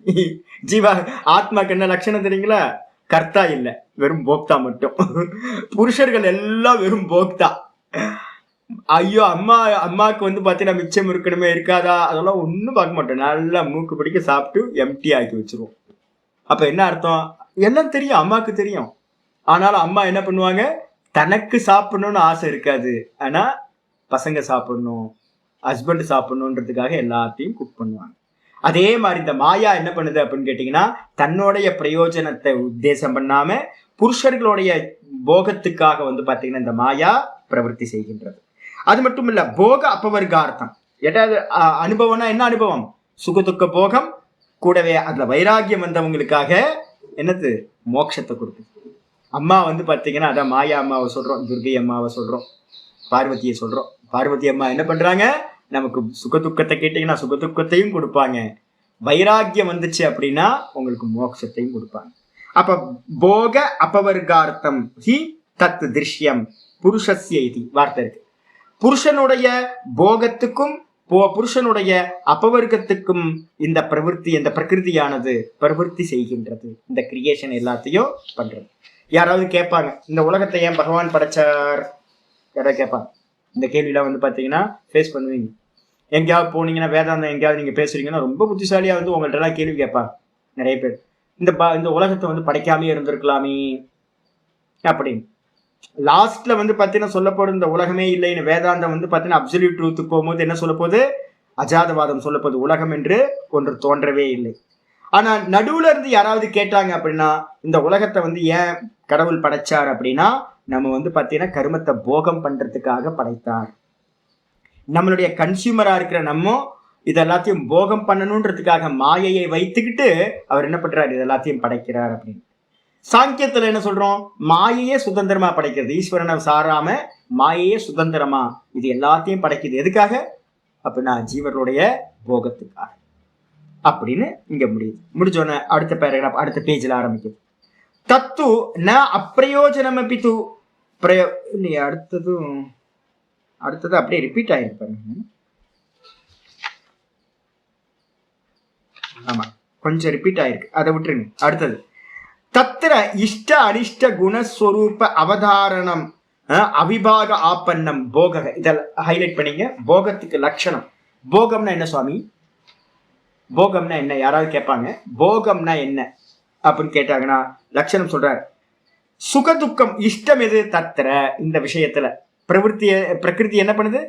ஜீவா ஆத்மாக்கு என்ன லட்சணம் தெரியுங்களா, கர்த்தா இல்ல, வெறும் போக்தா மட்டும். புருஷர்கள் எல்லாம் வெறும் போக்தா. ஐயோ அம்மாவுக்கு வந்து பாத்தீங்கன்னா மிச்சம் இருக்கணுமே இருக்காதா, அதெல்லாம் ஒன்னும் பார்க்க மாட்டோம். நல்லா மூக்கு பிடிக்க சாப்பிட்டு எம்டி ஆக்கி வச்சிருவோம். அப்ப என்ன அர்த்தம், எல்லாம் தெரியும், அம்மாவுக்கு தெரியும். ஆனாலும் அம்மா என்ன பண்ணுவாங்க, தனக்கு சாப்பிடணும்னு ஆசை இருக்காது, ஆனா பசங்க சாப்பிடணும், ஹஸ்பண்ட் சாப்பிடணுன்றதுக்காக எல்லாத்தையும் குக் பண்ணுவாங்க. அதே மாதிரி இந்த மாயா என்ன பண்ணுது அப்படின்னு கேட்டீங்கன்னா, தன்னுடைய பிரயோஜனத்தை உத்தேசம் பண்ணாம புருஷர்களுடைய போகத்துக்காக வந்து பாத்தீங்கன்னா இந்த மாயா பிரவருத்தி செய்கின்றது. அது மட்டும் இல்ல, போக அப்பவர்கார்த்தம். ஏதாவது அனுபவம்னா என்ன அனுபவம்? சுகதுக்க போகம், கூடவே அதுல வைராகியம் வந்தவங்களுக்காக என்னது? மோட்சத்தை கொடுக்குது. அம்மா வந்து பாத்தீங்கன்னா, அதான் மாயா அம்மாவை சொல்றோம், துர்கை அம்மாவை சொல்றோம், பார்வதியை சொல்றோம். பார்வதி அம்மா என்ன பண்றாங்க? நமக்கு சுகதுக்கத்தை கேட்டீங்கன்னா சுகதுக்கத்தையும் கொடுப்பாங்க, வைராகியம் வந்துச்சு அப்படின்னா உங்களுக்கு மோட்சத்தையும் கொடுப்பாங்க. அப்ப போக அபவர்கார்த்தம் ஹி தத் திருஷ்யம் புருஷஸ்ய இதி வார்த்தை இருக்கு. புருஷனுடைய போகத்துக்கும் புருஷனுடைய அபவர்க்கத்துக்கும் இந்த பிரவருத்தி, இந்த பிரகிருதியானது பிரவருத்தி செய்கின்றது. இந்த கிரியேஷன் எல்லாத்தையும் பண்றது. யாராவது கேட்பாங்க, இந்த உலகத்தை ஏன் பகவான் படைச்சார்? யாராவது கேட்பாங்க. இந்த கேள்வியெல்லாம் வந்து பாத்தீங்கன்னா ஃபேஸ் பண்ணுவீங்க. எங்கேயாவது போனீங்கன்னா, வேதாந்தம் எங்கேயாவது நீங்க பேசுறீங்கன்னா ரொம்ப புத்திசாலியா வந்து உங்கள்ட்ட எல்லாம் கேள்வி கேட்பாங்க நிறைய பேர். இந்த உலகத்தை வந்து படைக்காமே இருந்திருக்கலாமே அப்படின்னு. லாஸ்ட்ல வந்து பாத்தீங்கன்னா சொல்லப்போது இந்த உலகமே இல்லைன்னு வேதாந்தம் வந்து பாத்தீங்கன்னா அப்சல்யூட் ட்ரூத்துக்கு போகும்போது என்ன சொல்ல போகுது? அஜாதவாதம் சொல்ல போகுது, உலகம் என்று ஒன்று தோன்றவே இல்லை. ஆனா நடுவுல இருந்து யாராவது கேட்டாங்க அப்படின்னா, இந்த உலகத்தை வந்து ஏன் கடவுள் படைச்சார் அப்படின்னா, நம்ம வந்து பாத்தீங்கன்னா கர்மத்தை போகம் பண்றதுக்காக படைத்தார். நம்மளுடைய கன்சியூமரா இருக்கிற நம்ம இதெல்லாத்தையும் போகம் பண்ணணுன்றதுக்காக மாயையை வைத்துக்கிட்டு அவர் என்ன பண்றாரு? இதெல்லாத்தையும் படைக்கிறார் அப்படின்னு. சாங்கியத்துல என்ன சொல்றோம்? மாயையே சுதந்திரமா படைக்கிறது, ஈஸ்வரனை சாராம மாயையே சுதந்திரமா இது எல்லாத்தையும் படைக்குது. எதுக்காக அப்படின்னா ஜீவர்களுடைய போகத்துக்காக அப்படின்னு இங்க முடியுது. முடிஞ்சோன்னு அடுத்த பேராகிராஃப் அடுத்த பேஜ்ல ஆரம்பிக்குது. தத்து ந அப்பிரயோஜனம் அபிது அடுத்தது அப்படியே ரிப்பீட் ஆயிருப்பாரு. ஆமா, கொஞ்சம் ரிப்பீட் ஆயிருக்கு, அதை விட்டுருங்க. அடுத்தது தத்திர இஷ்ட அனிஷ்ட குணஸ்வரூப அவதாரணம் அவிபாக ஆப்பன்னம் போக. இதெல்லாம் ஹைலைட் பண்ணீங்க. போகத்துக்கு லட்சணம். போகம்னா என்ன சுவாமி? போகம்னா என்ன? யாராவது கேட்பாங்க, போகம்னா என்ன அப்படின்னு கேட்டாங்கன்னா லட்சணம் சொல்றாரு. சுகதுக்கம் இஷ்டம் எது? தத்திர இந்த விஷயத்துல பிரகிருதி என்ன பண்ணுது?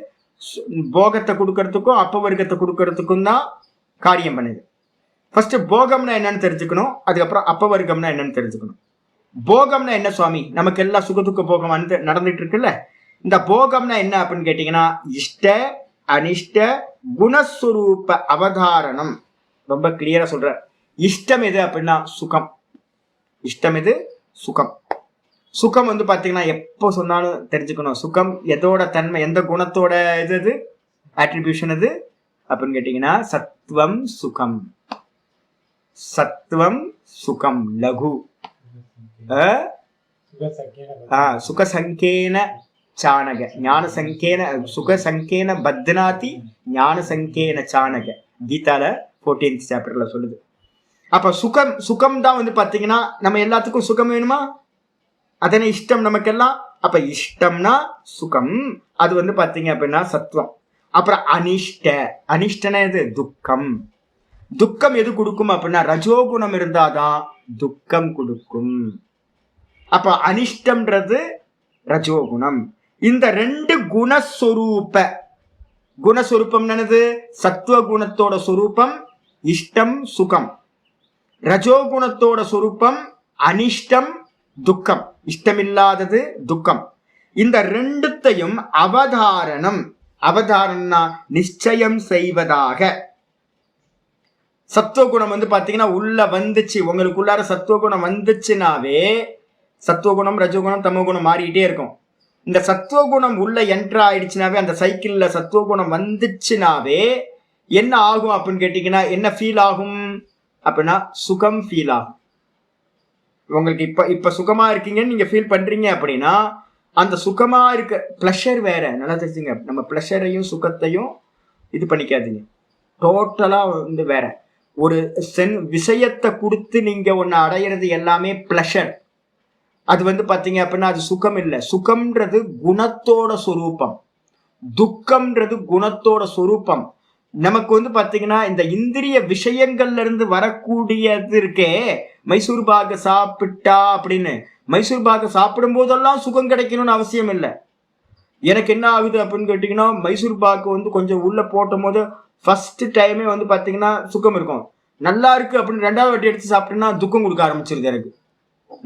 போகத்தை கொடுக்கறதுக்கும் அப்பவர்க்கத்தை கொடுக்கறதுக்கும் தான் காரியம் பண்ணுது. ஃபர்ஸ்ட் போகம்னா என்னன்னு தெரிஞ்சுக்கணும், அதுக்கப்புறம் அப்பவர்க்கம்னா என்னன்னு தெரிஞ்சுக்கணும். போகம்னா என்ன சுவாமி? நமக்கு எல்லாம் சுகதுக்க போகம் நடந்துட்டு இருக்குல்ல, இந்த போகம்னா என்ன அப்படின்னு கேட்டீங்கன்னா, இஷ்ட அனிஷ்ட குணஸ்வரூப அவதாரணம். ரொம்ப கிளியரா சொல்ற. இஷ்டம் எது அப்படின்னா சுகம். இஷ்டம் எது? சுகம். சுகம் வந்து பாத்தீங்கன்னா எப்போ சொன்னாலும் தெரிஞ்சுக்கணும், சுகம் எதோட தன்மை, எந்த குணத்தோட இது அட்ரிபியூஷன் எது அப்படின்னு கேட்டீங்கன்னா சத்வம் சுகம். சத்வம் சுகம் லகு சுகசங்கேன சாணக ஞான சங்கேன சுகசங்கேன பத்னாதி ஞான சங்கேன சாணக. கீதால 14th சாப்டர்ல சொல்லுது. அப்ப சுகம் தான் வந்து பாத்தீங்கன்னா நம்ம எல்லாத்துக்கும் சுகம் வேணுமா? அதனை இஷ்டம் நமக்கெல்லாம். அப்ப இஷ்டம்னா சுகம், அது வந்து பாத்தீங்க அப்படின்னா சத்வம். அப்புறம் அனிஷ்டனா எது? துக்கம். துக்கம் எது கொடுக்கும் அப்படின்னா ரஜோகுணம் இருந்தாதான் துக்கம் கொடுக்கும். அப்ப அனிஷ்டம்ன்றது ரஜோகுணம். இந்த ரெண்டு குணஸ்வரூபம் என்னது? சத்துவ குணத்தோட சொரூபம் இஷ்டம் சுகம், ரஜோகுணத்தோட சொரூபம் அனிஷ்டம் துக்கம், இஷ்டமில்லாதது துக்கம். இந்த ரெண்டுத்தையும் அவதாரணம்னா நிச்சயம் செய்வதாக. சத்துவகுணம் வந்து பாத்தீங்கன்னா உள்ள வந்துச்சு, உங்களுக்குள்ளார சத்துவகுணம் வந்துச்சுனாவே, சத்துவகுணம் ரஜோகுணம் தமோகுணம் மாறிக்கிட்டே இருக்கும். இந்த சத்துவகுணம் உள்ள என்ட்ரு ஆயிடுச்சுனாவே, அந்த சைக்கிள்ல சத்துவகுணம் வந்துச்சுனாவே என்ன ஆகும் அப்படின்னு கேட்டீங்கன்னா, என்ன ஃபீல் ஆகும் அப்படின்னா சுகம் ஃபீல் ஆகும். உங்களுக்கு இப்ப சுகமா இருக்கீங்கன்னு நீங்க ஃபீல் பண்றீங்க அப்படின்னா, அந்த சுகமா இருக்க பிளஷர் வேற. நல்லா தெரிஞ்சுங்க, நம்ம பிளஷரையும் சுகத்தையும் இது பண்ணிக்காதீங்க. டோட்டலா வந்து வேற ஒரு விஷயத்தை கொடுத்து நீங்க ஒன்னு அடையிறது எல்லாமே பிளஷர். அது வந்து பாத்தீங்க அப்படின்னா அது சுகம் இல்லை. சுகம்ன்றது குணத்தோட சொரூபம், துக்கம்ன்றது குணத்தோட சொரூபம். நமக்கு வந்து பாத்தீங்கன்னா இந்த இந்திரிய விஷயங்கள்ல இருந்து வரக்கூடியது இருக்கே, மைசூர் பாக சாப்பிட்டா அப்படின்னு மைசூர் பாக்கு சாப்பிடும் போதெல்லாம் சுகம் கிடைக்கணும்னு அவசியம் இல்லை. எனக்கு என்ன ஆகுது அப்படின்னு கேட்டீங்கன்னா, மைசூர் பாக்கு வந்து கொஞ்சம் உள்ள போட்டும் போது ஃபர்ஸ்ட் டைமே வந்து பாத்தீங்கன்னா சுகம் இருக்கும், நல்லா இருக்கு அப்படின்னு 2வது வாட்டி எடுத்து சாப்பிட்டேன்னா துக்கம் கொடுக்க ஆரம்பிச்சிருது. எனக்கு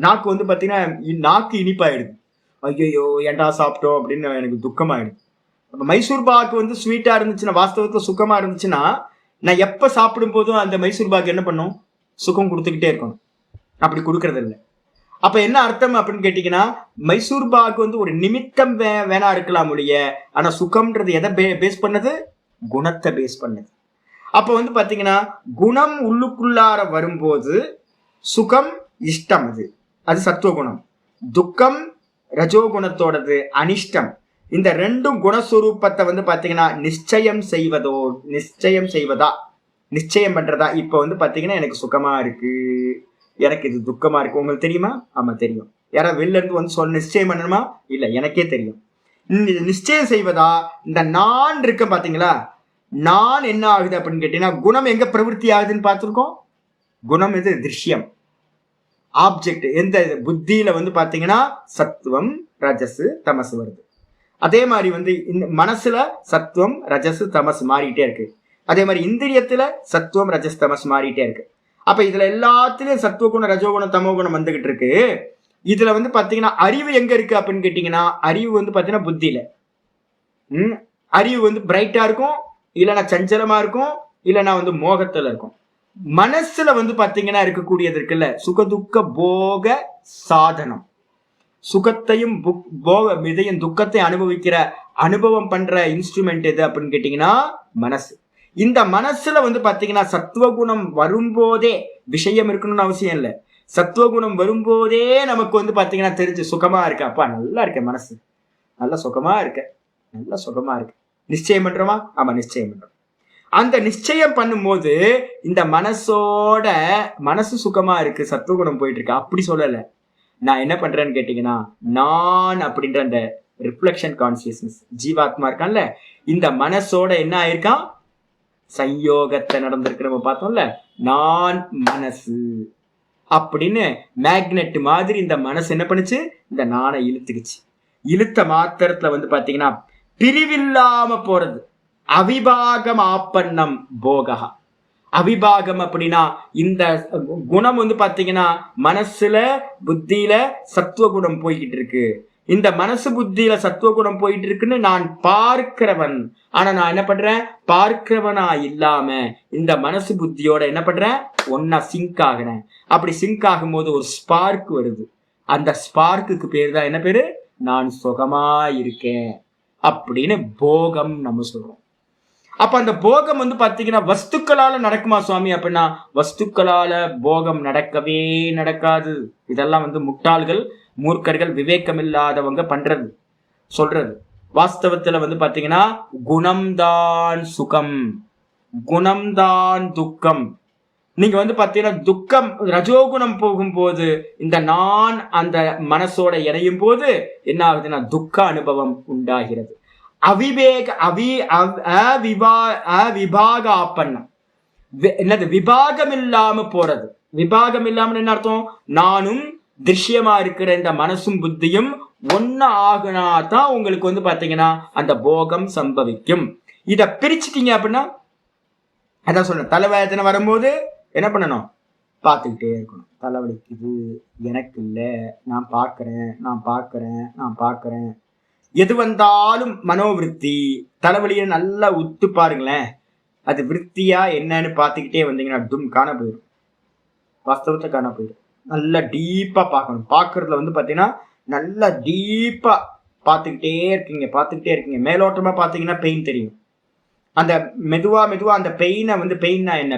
நாக்கு வந்து பாத்தீங்கன்னா நாக்கு இனிப்பாயிடுது. ஐயோ ஏன்டா சாப்பிட்டோம் அப்படின்னு எனக்கு துக்கமாயிடுது. அப்ப மைசூர் பாக்கு வந்து ஸ்வீட்டா இருந்துச்சுன்னா, வாஸ்தவத்துல சுகமா இருந்துச்சுன்னா, நான் எப்ப சாப்பிடும் போதும் அந்த மைசூர் பாக்கு என்ன பண்ணும், சுகம் கொடுத்துக்கிட்டே இருக்கணும். அப்படி கொடுக்கறது இல்லை. அப்ப என்ன அர்த்தம் அப்படின்னு கேட்டீங்கன்னா, மைசூர் பாக்கு வந்து ஒரு நிமித்தம் வேணா இருக்கலாம் ஒழிய, ஆனா சுகம்ன்றது எதை பேஸ் பண்ணது, குணத்தை பேஸ் பண்ணது. அப்ப வந்து பாத்தீங்கன்னா குணம் உள்ளுக்குள்ளார வரும்போது சுகம் இஷ்டம், அது சத்துவகுணம். துக்கம் ரஜோகுணத்தோடது அனிஷ்டம். இந்த ரெண்டும் குணஸ்வரூபத்தை வந்து பாத்தீங்கன்னா நிச்சயம் செய்வதா, நிச்சயம் பண்றதா. இப்ப வந்து பாத்தீங்கன்னா எனக்கு சுகமா இருக்கு, எனக்கு இது துக்கமா இருக்கு, உங்களுக்கு தெரியுமா? ஆமா தெரியும். யாராவது வெளில இருந்து வந்து நிச்சயம் பண்ணணுமா? இல்ல, எனக்கே தெரியும். நிச்சயம் செய்வதா, இந்த நான் இருக்க பாத்தீங்களா, நான் என்ன ஆகுது அப்படின்னு கேட்டீங்கன்னா, குணம் எங்க பிரவருத்தி ஆகுதுன்னு பார்த்திருக்கோம். குணம் இது திருஷ்யம், ஆப்ஜெக்ட். எந்த புத்தியில வந்து பாத்தீங்கன்னா சத்துவம் ரஜசு தமசு வருது. அதே மாதிரி வந்து இந்த மனசுல சத்துவம் ரஜசு தமசு மாறிட்டே இருக்கு. அதே மாதிரி இந்திரியத்துல சத்துவம் ரஜஸ் தமஸ் மாறிட்டே இருக்கு. அப்ப இதுல எல்லாத்துலயும் சத்துவகுணம் ரஜோகுணம் தமோகுணம் வந்துகிட்டு இருக்கு. இதுல வந்து பாத்தீங்கன்னா அறிவு எங்க இருக்கு அப்படின்னு கேட்டீங்கன்னா, அறிவு வந்து பாத்தீங்கன்னா புத்தியில. அறிவு வந்து பிரைட்டா இருக்கும், இல்லைன்னா சஞ்சலமா இருக்கும், இல்லைன்னா வந்து மோகத்துல இருக்கும். மனசுல வந்து பாத்தீங்கன்னா இருக்கக்கூடியது இருக்குல்ல, சுகதுக்க போக சாதனம். சுகத்தையும் இதையும் துக்கத்தையும் அனுபவிக்கிற அனுபவம் பண்ற இன்ஸ்ட்ருமெண்ட் எது அப்படின்னு கேட்டீங்கன்னா மனசு. இந்த மனசுல வந்து பாத்தீங்கன்னா சத்துவகுணம் வரும்போதே, விஷயம் இருக்கணும்னு அவசியம் இல்லை, சத்துவகுணம் வரும்போதே நமக்கு வந்து பாத்தீங்கன்னா தெரிஞ்சு சுகமா இருக்கு, அப்பா நல்லா இருக்க, மனசு நல்லா சுகமா இருக்க, நல்லா சுகமா இருக்கு. நிச்சயம் பண்றோமா? ஆமா நிச்சயம் பண்றோம். அந்த நிச்சயம் பண்ணும்போது இந்த மனசு சுகமா இருக்கு, சத்துவகுணம் போயிட்டு இருக்கு அப்படி சொல்லல. நான் என்ன பண்றேன்னு கேட்டீங்கன்னா, நான் அப்படின்ற அந்த ரிஃப்ளெக்ஷன் கான்சியஸ்னஸ், ஜீவாத்மா இருக்கான்ல, இந்த மனசோட என்ன ஆயிருக்கான், சயோகத்தை நடந்திருக்கு. நம்ம பார்த்தோம்ல, நான் மனசு அப்படின்னு மேக்னெட் மாதிரி இந்த மனசு என்ன பண்ணுச்சு, இந்த நானை இழுத்துக்குச்சு. இழுத்த மாத்திரத்துல வந்து பாத்தீங்கன்னா பிரிவில்லாம போறது. அவிபாகம் ஆப்பன்னம் போகா. அவிபாகம் அப்படின்னா இந்த குணம் வந்து பாத்தீங்கன்னா மனசுல புத்தியில சத்துவ குணம் போய்கிட்டு இருக்கு. இந்த மனசு புத்தியில சத்துவகுணம் போயிட்டு இருக்குன்னு நான் பார்க்கிறவன். ஆனா நான் என்ன பண்றேன், பார்க்கிறவனா இல்லாம இந்த மனசு புத்தியோட என்ன பண்றேன், ஒன்னா சிங்க் ஆகிறேன். அப்படி சிங்க் ஆகும் போது ஒரு ஸ்பார்க் வருது. அந்த ஸ்பார்க்குக்கு பேரு தான் என்ன பேரு, நான் சுகமா இருக்கேன் அப்படின்னு போகம் நம்ம சொல்றோம். அப்ப அந்த போகம் வந்து பாத்தீங்கன்னா வஸ்துக்களால நடக்குமா சுவாமி அப்படின்னா, வஸ்துக்களால போகம் நடக்கவே நடக்காது. இதெல்லாம் வந்து முட்டாள்கள், மூர்க்கர்கள், விவேகம் இல்லாதவங்க பண்றது சொல்றது. வாஸ்தவத்துல வந்து பாத்தீங்கன்னா குணம்தான் சுகம், குணம்தான் துக்கம். நீங்க வந்து பாத்தீங்கன்னா துக்கம் ரஜோகுணம் போகும்போது இந்த நான் அந்த மனசோட இணையும் போது என்ன ஆகுதுன்னா துக்க அனுபவம் உண்டாகிறது. அவிபாக ஆப்பன்னம், என்னது விபாகம் இல்லாம போறது. விபாகம் இல்லாம என்ன அர்த்தம், நானும் திருஷ்யமா இருக்கிற இந்த மனசும் புத்தியும் ஒன்னா ஆகுனாதான் உங்களுக்கு வந்து பாத்தீங்கன்னா அந்த போகம் சம்பவிக்கும். இத பிரிச்சுட்டீங்க அப்படின்னா, அதான் சொல்றேன், தலைவேதனை வரும்போது என்ன பண்ணணும், பார்த்துக்கிட்டே இருக்கணும். தலைவலிக்குது, எனக்கு இல்லை, நான் பார்க்கறேன், நான் பார்க்கறேன், நான் பார்க்கறேன். எது வந்தாலும் மனோவிருத்தி. தலைவலியை நல்லா உத்து பாருங்களேன், அது விற்த்தியா என்னன்னு பார்த்துக்கிட்டே வந்தீங்கன்னா டும் காண போயிடும், வாஸ்தவத்தை காண போயிடும். நல்லா டீப்பா பார்க்கணும். பார்க்கறதுல வந்து பார்த்தீங்கன்னா நல்லா டீப்பா பார்த்துக்கிட்டே இருக்கீங்க. மேலோட்டமா பார்த்தீங்கன்னா பெயின் தெரியும். அந்த மெதுவா அந்த பெயினை வந்து பெயின்னா என்ன,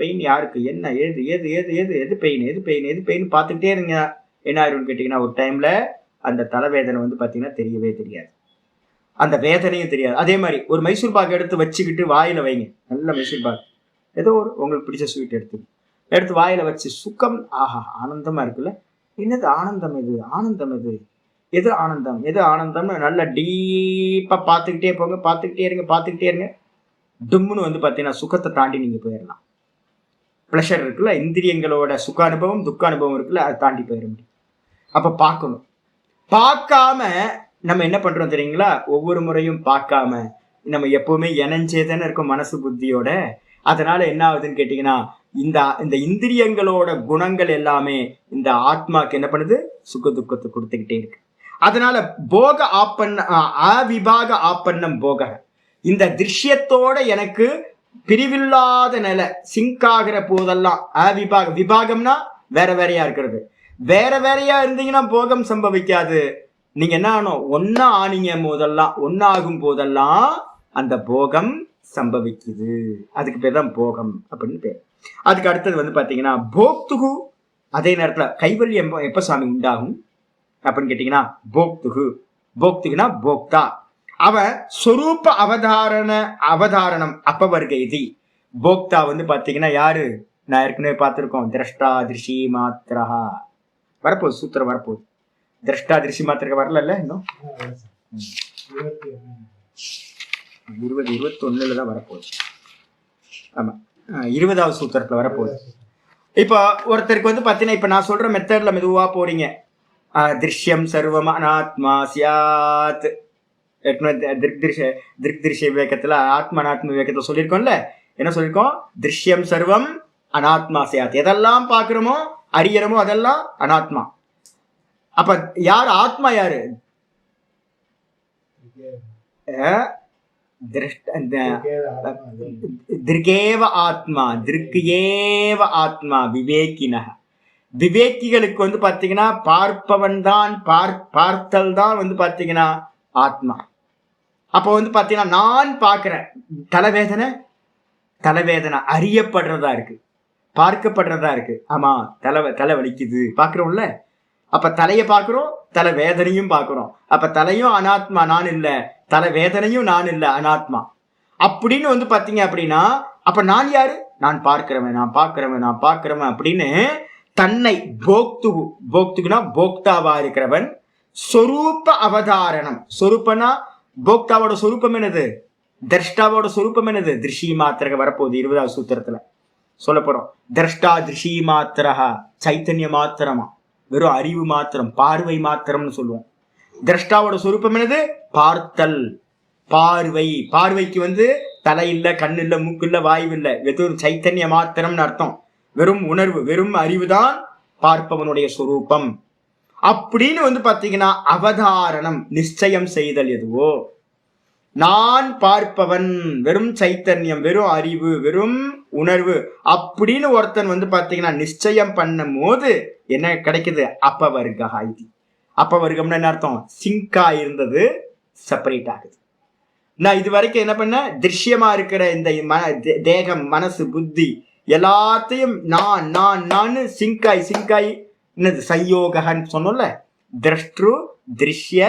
பெயின் யாருக்கு, என்ன, எது பெயின் பார்த்துக்கிட்டே இருங்க. என்ன ஆயிரும்னு கேட்டீங்கன்னா ஒரு டைம்ல அந்த தலைவேதனை வந்து பாத்தீங்கன்னா தெரியவே தெரியாது, அந்த வேதனையும் தெரியாது. அதே மாதிரி ஒரு மைசூர் பாக்கு எடுத்து வச்சுக்கிட்டு வாயில வைங்க, நல்ல மைசூர் பாக்கு, ஏதோ ஒரு உங்களுக்கு பிடிச்ச ஸ்வீட் எடுத்து வாயில வச்சு சுகம், ஆஹா ஆனந்தமா இருக்குல்ல, என்னது ஆனந்தம், எது ஆனந்தம்னு நல்லா டீப்பா பார்த்துக்கிட்டே போங்க, பார்த்துக்கிட்டே இருங்க. டும்முன்னு வந்து பாத்தீங்கன்னா சுகத்தை தாண்டி நீங்க போயிடலாம். பிளஷர் இருக்குல்ல, இந்திரியங்களோட சுக அனுபவம் துக்க அனுபவம் இருக்குல்ல, அதை தாண்டி போயிட முடியும். அப்ப பார்க்கணும். பார்க்காம நம்ம என்ன பண்றோம் தெரியுங்களா? ஒவ்வொரு முறையும் பார்க்காம நம்ம எப்பவுமே இணைஞ்சேதானே இருக்கும் மனசு புத்தியோட. அதனால என்ன ஆகுதுன்னு கேட்டீங்கன்னா, இந்த இந்த இந்திரியங்களோட குணங்கள் எல்லாமே இந்த ஆத்மாக்கு என்ன பண்ணுது? சுக துக்கத்தை கொடுத்துக்கிட்டே இருக்கு. அதனால போக அவிபாக ஆப்பன்னம் போக, இந்த திருஷ்யத்தோட எனக்கு பிரிவில்லாத நிலை சிங்க் ஆகிற போதெல்லாம் விபாகம்னா வேற வேறையா இருக்கிறது. வேற வேறையா இருந்தீங்கன்னா போகம் சம்பவிக்காது. நீங்க என்ன ஆகணும்? ஒன்னா ஆனீங்க போதெல்லாம், ஒன்னாகும் போதெல்லாம் அந்த போகம் சம்பவிக்குது. அதுக்கு பேர் தான் போகம் அப்படின்னு பேர். அதுக்கு அடுத்தது பாத்தீங்கன்னா போக்துகு. அதே நேரத்துல கைவல்யம் எப்ப சாமி உண்டாகும் அப்படின்னு கேட்டீங்கன்னா போக்துகு. போக்துகுனா போக்தா. அவன் சொரூப அவதாரணம் அப்பவர்க இது. போக்தா பாத்தீங்கன்னா யாரு? நான் ஏற்கனவே பார்த்திருக்கோம். திரஷ்டா திருஷி மாத்திரா. வரப்போகுது, சூத்திரம் வரப்போகுது. திரஷ்டா திருஷி மாத்திரா வரல இன்னும் 2021 தான் வரப்போகுது. ஆமா, 20வது சூத்திரத்துல வரப்போகுது. இப்போ ஒருத்தருக்கு பாத்தீங்கன்னா, இப்ப நான் சொல்ற மெத்தட்ல மெதுவா போறீங்க. திருஷ்யம் சர்வம் அனாத்மா சியாத். திருஷ்ய விவேகத்துல ஆத்மா அனாத்ம விவேகத்துல சொல்லியிருக்கோம்ல. என்ன சொல்லியிருக்கோம்? திருஷ்யம் சர்வம் அனாத்மா சியாத். எதெல்லாம் பாக்குறோமோ அறியறமோ அதெல்லாம் அனாத்மா. அப்ப யார் ஆத்மா? யாரு? திருகேவ ஆத்மா, திருக்கேவ ஆத்மா விவேகின. விவேக்கிகளுக்கு பாத்தீங்கன்னா பார்ப்பவன் தான், பார்த்தல் தான் பாத்தீங்கன்னா ஆத்மா. அப்போ பாத்தீங்கன்னா நான் பாக்குறேன். தலைவேதனை அறியப்படுறதா இருக்கு, பார்க்கப்படுறதா இருக்கு. ஆமா, தலை வலிக்குது பாக்குறோம்ல. அப்ப தலையை பார்க்கிறோம், தலை வேதனையும் பார்க்கிறோம். அப்ப தலையும் அனாத்மா, நான் இல்ல. தலை வேதனையும் நான் இல்ல, அனாத்மா. அப்படின்னு பாத்தீங்க அப்படின்னா, அப்ப நான் யாரு? நான் பார்க்கிறவன் அப்படின்னு தன்னை போக்துகுனா போக்தாவா இருக்கிறவன். சொரூப அவதாரணம். சொரூபனா போக்தாவோட சொரூபம் என்னது? திரஷ்டாவோட சொரூபம் என்னது? திருஷி மாத்திரக வரப்போகுது 20வது சூத்திரத்துல சொல்ல போறோம். திரஷ்டா திருஷி மாத்திரா சைத்தன்ய மாத்திரமா, வெறும் அறிவு மாத்திரம், பார்வை மாத்திரம்னு சொல்லுவோம். திரஷ்டாவோட சொரூபம் என்னது? பார்த்தல், பார்வை. பார்வைக்கு தலை இல்ல, கண்ணு இல்ல, மூக்கு இல்ல, வாய்வு இல்ல, வெறும் சைத்தன்ய மாத்திரம்னு அர்த்தம். வெறும் உணர்வு, வெறும் அறிவுதான் பார்ப்பவனுடைய சொரூபம். அப்படின்னு பாத்தீங்கன்னா அவதாரணம், நிச்சயம் செய்தல் எதுவோ. நான் பார்ப்பவன், வெறும் சைத்தன்யம், வெறும் அறிவு, வெறும் உணர்வு அப்படின்னு ஒருத்தன் பாத்தீங்கன்னா நிச்சயம் பண்ணும் போது என்ன கிடைக்குது? அப்பவர்கா இது. அப்பவர்க்கம்னா என்ன அர்த்தம்? சிங்கா இருந்தது செப்பரேட் ஆகுது. நான் இது வரைக்கும் என்ன பண்ண? திருஷ்யமா இருக்கிற இந்த தேகம், மனசு, புத்தி எல்லாத்தையும் நான் நான் நான் சிங்காய் என்னது? சயோகன்னு சொன்னோம்ல. திரஷ்டு திருஷ்ய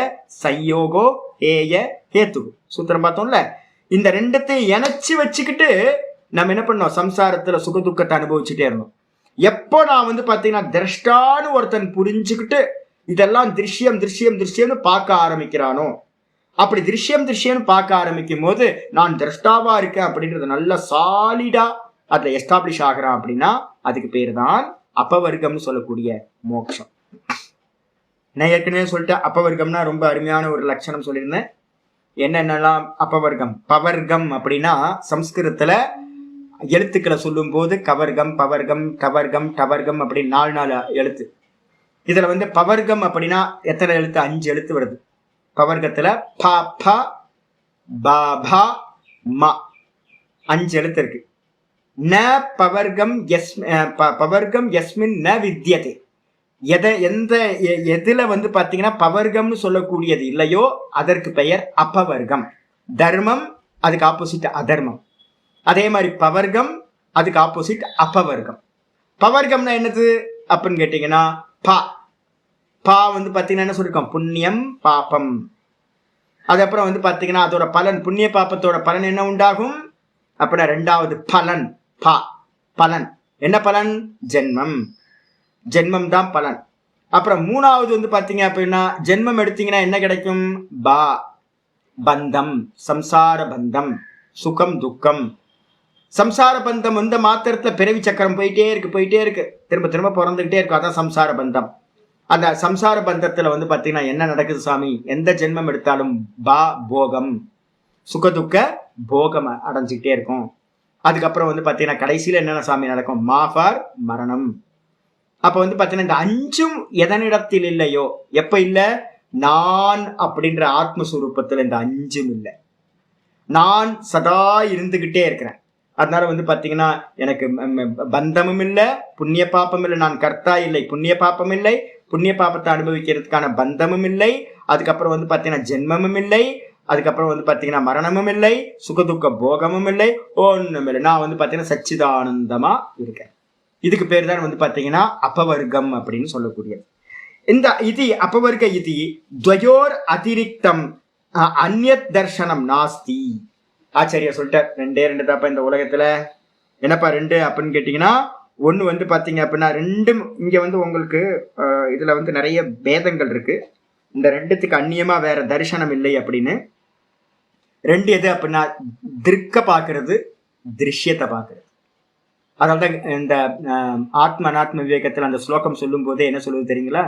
சயோகோ ஏய ஹேத்து சூத்திரம் பார்த்தோம்ல. இந்த ரெண்டத்தையும் இணைச்சு வச்சுக்கிட்டு நம்ம என்ன பண்ணோம்? சம்சாரத்துல சுக துக்கத்தை அனுபவிச்சுட்டே இருந்தோம். எப்போ நான் பாத்தீங்கன்னா திரஷ்டான்னு ஒருத்தன் புரிஞ்சுக்கிட்டு இதெல்லாம் திருஷ்யம் திருஷ்யம் திருஷ்யம்னு பார்க்க ஆரம்பிக்கிறானோ, அப்படி திருஷ்யம்னு பார்க்க ஆரம்பிக்கும் போது நான் திரஷ்டாவா இருக்கேன் அப்படின்றது நல்ல சாலிடா அதுல எஸ்டாப்ளிஷ் ஆகிறான். அப்படின்னா அதுக்கு பேர் தான் அப்பவர்க்கம்னு சொல்லக்கூடிய மோட்சம். நான் ஏற்கனவே சொல்லிட்டேன், அப்பவர்க்கம்னா ரொம்ப அருமையான ஒரு லட்சணம் சொல்லியிருந்தேன். என்னென்னலாம் அப்பவர்க்கம்? பவர்க்கம் அப்படின்னா சம்ஸ்கிருதத்துல எழுத்துக்களை சொல்லும் போது கவர்க்கம், பவர்க்கம், டவர்க்கம், டவர்க்கம் அப்படின்னு 4 எழுத்து. இதுல பவர்க்கம் அப்படின்னா எத்தனை எழுத்து? 5 எழுத்து வருது. பவர்க்கத்துல ப ப ப ப ம 5 எழுத்து இருக்கு. ந பவர்க்கம் பவர்க்கம் யஸ்மின் ந வித்யதே. எதுல பாத்தீங்கன்னா பவர்க்கம்னு சொல்லக்கூடியது இல்லையோ அதற்கு பெயர் அப்பவர்க்கம். தர்மம் அதுக்கு ஆப்போசிட் அதர்மம். அதே மாதிரி பவர்க்கம் அதுக்கு ஆப்போசிட் அப்பவர்க்கம். பவர்க்கம்னா என்னது அப்படின்னு கேட்டீங்கன்னா பா பாத்தீங்கன்னா என்ன சொல்லிருக்கோம்? புண்ணியம் பாபம். அதுக்கப்புறம் பாத்தீங்கன்னா அதோட பலன், புண்ணிய பாபத்தோட பலன் என்ன உண்டாகும் அப்படின்னா 2வது பலன் பலன். என்ன பலன்? ஜென்மம் தான் பலன். அப்புறம் 3வது பாத்தீங்க அப்படின்னா ஜென்மம் எடுத்தீங்கன்னா என்ன கிடைக்கும்? பந்தம், சம்சார பந்தம், சுகம் துக்கம். சம்சார பந்தம் மாத்திரத்துல பிறவி சக்கரம் போயிட்டே இருக்கு, திரும்ப திரும்ப பிறந்துகிட்டே இருக்கும். அதான் சம்சார பந்தம். அந்த சம்சார பந்தத்துல வந்து பாத்தீங்கன்னா என்ன நடக்குது சாமி, எந்த ஜென்மம் எடுத்தாலும் போகம் சுகதுக்க போகம் அடைஞ்சுக்கிட்டே இருக்கும். அதுக்கப்புறம் வந்து பாத்தீங்கன்னா கடைசியில என்னென்ன சாமி நடக்கும், மாஃபார் மரணம். அப்ப வந்து பாத்தீங்கன்னா இந்த அஞ்சும் எதனிடத்தில் இல்லையோ, எப்ப இல்ல, நான் அப்படின்ற ஆத்மஸ்வரூபத்துல இந்த அஞ்சும் இல்லை. நான் சதா இருந்துகிட்டே இருக்கிறேன். அதனால வந்து பாத்தீங்கன்னா எனக்கு பந்தமும் இல்லை, புண்ணிய பாப்பம் இல்லை. நான் கர்த்தா இல்லை, புண்ணிய பாப்பம் இல்லை, புண்ணிய பாப்பத்தை அனுபவிக்கிறதுக்கான பந்தமும் இல்லை. அதுக்கப்புறம் வந்து பாத்தீங்கன்னா ஜென்மமும் இல்லை. அதுக்கப்புறம் வந்து பாத்தீங்கன்னா மரணமும் இல்லை, சுகதுக்க போகமும் இல்லை, ஒண்ணும் இல்லை. நான் வந்து பாத்தீங்கன்னா சச்சிதானந்தமா இருக்கேன். இதுக்கு பேர் தான் வந்து பாத்தீங்கன்னா அபவர்க்கம் அப்படின்னு சொல்லக்கூடிய இந்த இதி. அபவர்க்க இதி துவயோர் அதிரிக்தம் அந்நியத் தர்சனம் நாஸ்தி. ஆச்சாரியா சொல்லிட்டார், ரெண்டே ரெண்டு தாப்பா இந்த உலகத்துல. என்னப்பா ரெண்டு அப்படின்னு கேட்டீங்கன்னா, ஒண்ணு வந்து பாத்தீங்க அப்படின்னா ரெண்டும் இங்க வந்து உங்களுக்கு இதுல வந்து நிறைய பேதங்கள் இருக்கு. இந்த ரெண்டுத்துக்கு அந்நியமா வேற தரிசனம் இல்லை அப்படின்னு. ரெண்டு எது அப்படின்னா திருக்க பாக்குறது, திருஷ்யத்தை பாக்குறது. அதாவது இந்த ஆத்ம அனாத்ம விவேகத்துல அந்த ஸ்லோகம் சொல்லும் போதே என்ன சொல்லுவது தெரியுங்களா?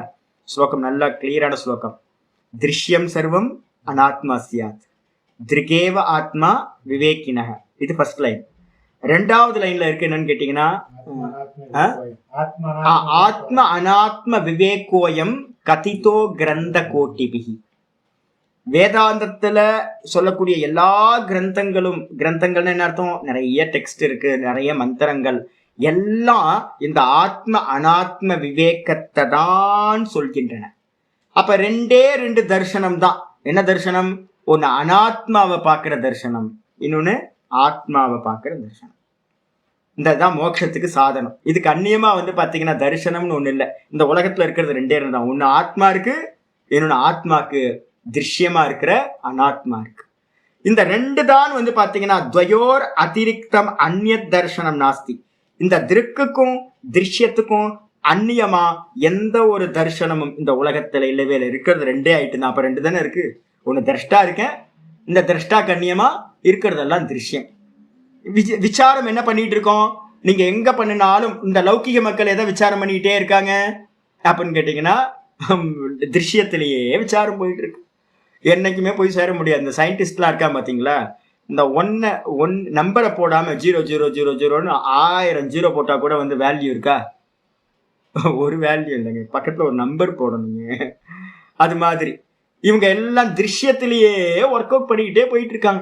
ஸ்லோகம் நல்லா கிளியரான ஸ்லோகம். திருஷ்யம் சர்வம் அனாத்மா சியாத், திருகேவ ஆத்மா விவேகினக. இது ஃபர்ஸ்ட் லைன். ரெண்டாவது லைன்ல இருக்கு என்னன்னு கேட்டீங்கன்னா, ஆத்ம அனாத்ம விவேகோயம் கதிதோ கிரந்த கோட்டிபிகி. வேதாந்தத்துல சொல்லக்கூடிய எல்லா கிரந்தங்களும், கிரந்தங்கள்னு என்ன அர்த்தம், நிறைய டெக்ஸ்ட் இருக்கு, நிறைய மந்திரங்கள் எல்லாம் இந்த ஆத்ம அனாத்ம விவேகத்தை தான் சொல்கின்றன. அப்ப ரெண்டே ரெண்டு தர்சனம் தான். என்ன தர்சனம்? ஒன்னு அனாத்மாவை பார்க்கிற தர்சனம், இன்னொன்னு ஆத்மாவை பார்க்கிற தர்சனம். இந்ததான் மோட்சத்துக்கு சாதனம். இதுக்கு அந்நியமா வந்து பாத்தீங்கன்னா தரிசனம்னு ஒண்ணு இல்லை. இந்த உலகத்துல இருக்கிறது ரெண்டே ரெண்டு தான். ஒன்னு ஆத்மா இருக்கு, இன்னொன்னு ஆத்மாக்கு திருஷ்யமா இருக்கிற அனாத்மா இருக்கு. இந்த ரெண்டு தான் வந்து பாத்தீங்கன்னா துவயோர் அதிரிக்தம் அந்நியத் தர்சனம் நாஸ்தி. இந்த திருக்குக்கும் திருஷ்யத்துக்கும் அந்நியமா எந்த ஒரு தர்சனமும் இந்த உலகத்துல இல்லவே இல்லை. இருக்கிறது ரெண்டே ஆயிட்டு தான். அப்ப ரெண்டு தானே இருக்கு. ஒன்னு திரஷ்டா இருக்கேன், இந்த திரஷ்டாக்கு அந்நியமா இருக்கிறதெல்லாம் திருஷ்யம். விசாரம் என்ன பண்ணிட்டு இருக்கோம்? நீங்க எங்க பண்ணினாலும் இந்த லௌகிக மக்கள் எதை விசாரம் பண்ணிக்கிட்டே இருக்காங்க அப்படின்னு கேட்டீங்கன்னா, திருஷ்யத்திலேயே விசாரம் போயிட்டு இருக்கு. என்னைக்குமே போய் சேர முடியாது. இந்த சயின்டிஸ்ட்லாம் இருக்கா பாத்தீங்களா, இந்த ஒன் நம்பரை போடாம 0000ன்னு 1000 ஜீரோ போட்டா கூட வந்து வேல்யூ இருக்கா? ஒரு வேல்யூ இல்லைங்க. பக்கத்துல ஒரு நம்பர் போடணுங்க. அது மாதிரி இவங்க எல்லாம் திருஷ்யத்திலேயே ஒர்க் அவுட் பண்ணிக்கிட்டே போயிட்டு இருக்காங்க.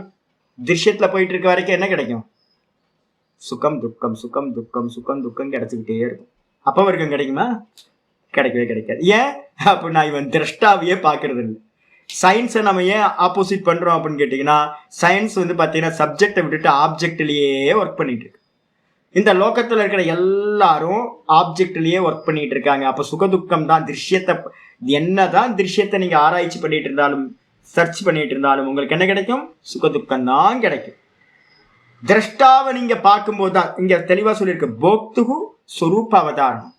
திருஷ்யத்துல போயிட்டு இருக்க வரைக்கும் என்ன கிடைக்கும்? சுகம் துக்கம், சுகம் துக்கம், சுகம் துக்கம் கிடைச்சுக்கிட்டே இருக்கும். அப்பவர்க்கம் கிடைக்குமா? கிடைக்கவே கிடைக்காது. ஏன் அப்படின்னா இவன் திரஷ்டாவையே பாக்குறது இல்லை. சயின்ஸை நம்ம ஏன் ஆப்போசிட் பண்றோம் அப்படின்னு கேட்டீங்கன்னா, சயின்ஸ் வந்து பாத்தீங்கன்னா சப்ஜெக்டை விட்டுட்டு ஆப்ஜெக்ட்லயே ஒர்க் பண்ணிட்டு இருக்கு. இந்த லோகத்துல இருக்கிற எல்லாரும் ஆப்ஜெக்ட்லயே ஒர்க் பண்ணிட்டு இருக்காங்க. அப்ப சுகதுக்கம் தான். திருஷ்யத்தை என்னதான் திருஷ்யத்தை நீங்க ஆராய்ச்சி பண்ணிட்டு இருந்தாலும், சர்ச் பண்ணிட்டு இருந்தாலும் உங்களுக்கு என்ன கிடைக்கும்? சுகதுக்கம் தான் கிடைக்கும். திரஷ்டாவை நீங்க பார்க்கும்போது தான் இங்க தெளிவா சொல்லியிருக்கு, போக்துகு சொரூப அவதாரம்.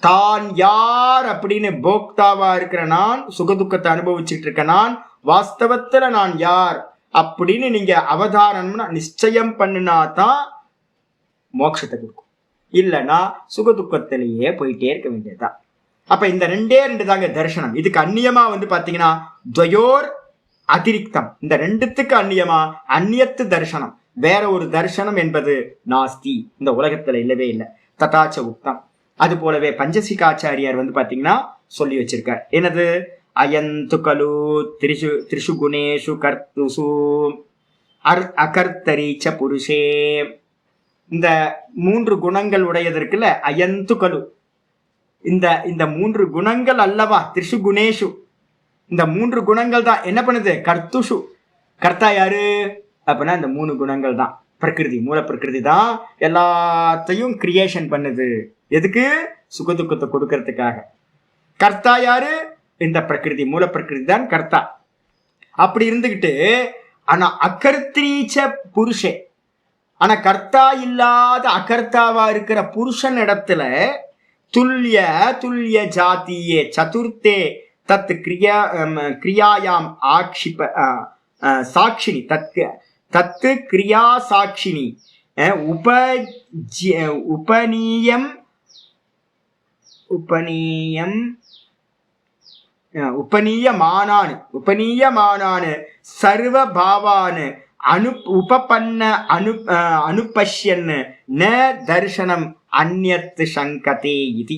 தான் யார் அப்படின்னு போக்தாவா இருக்கிற நான், சுகதுக்கத்தை அனுபவிச்சுட்டு இருக்க நான், வாஸ்தவத்துல நான் யார் அப்படின்னு நீங்க அவதாரம்னா நிச்சயம் பண்ணினா தான் மோட்சத்தை கொடுக்கும். இல்லைன்னா சுகதுக்கத்திலேயே போயிட்டே இருக்க வேண்டியதுதான். அப்ப இந்த ரெண்டே ரெண்டு தாங்க தரிசனம். இதுக்கு அந்நியமா வந்து பாத்தீங்கன்னா துவயோர் அதிரிக்தம். இந்த ரெண்டுத்துக்கு அந்நியமா அந்நியத்து தரிசனம், வேற ஒரு தரிசனம் என்பது நாஸ்தி, இந்த உலகத்துல இல்லவே இல்லை. ததாச்ச உக்தம். அது போலவே பஞ்சசிகாச்சாரியார் வந்து பாத்தீங்கன்னா சொல்லி வச்சிருக்கார். என்னது? அயந்து கலு திரிஷு குணேஷு கர்த்துசு அகர்த்தரீச்ச புருஷே. இந்த 3 குணங்கள் உடையது இருக்குல்ல, அயந்து கலு. இந்த 3 குணங்கள் அல்லவா திரிஷு குணேஷு. இந்த 3 குணங்கள் தான் என்ன பண்ணுது? கர்த்துஷு. கர்த்தா யாரு அப்படின்னா இந்த 3 குணங்கள் தான். பிரகிருதி, மூல பிரகிருதி தான் எல்லாத்தையும் கிரியேஷன் பண்ணுது. எதுக்கு? சுகதுக்கத்தை கொடுக்கறதுக்காக. கர்த்தா யாரு? இந்த பிரகிருதி, மூல பிரகிருதி தான் கர்த்தா. அப்படி இருந்துகிட்டு ஆனா அகர்த்தீச்ச புருஷே, ஆனா கர்த்தா இல்லாத அகர்த்தாவா இருக்கிற புருஷன் இடத்துல துல்லிய துல்லிய ஜாத்தியே சதுர்த்தே தத் கிரியாயாம் ஆக்ஷிப சாட்சினி தத்து கிரியா சாட்சினி உபநீயம் உபநீயமானான் சர்வ பாவான் உபபன்ன அனுபஷ்யன் ந தர்சனம் அந்யத் சங்கதே இது.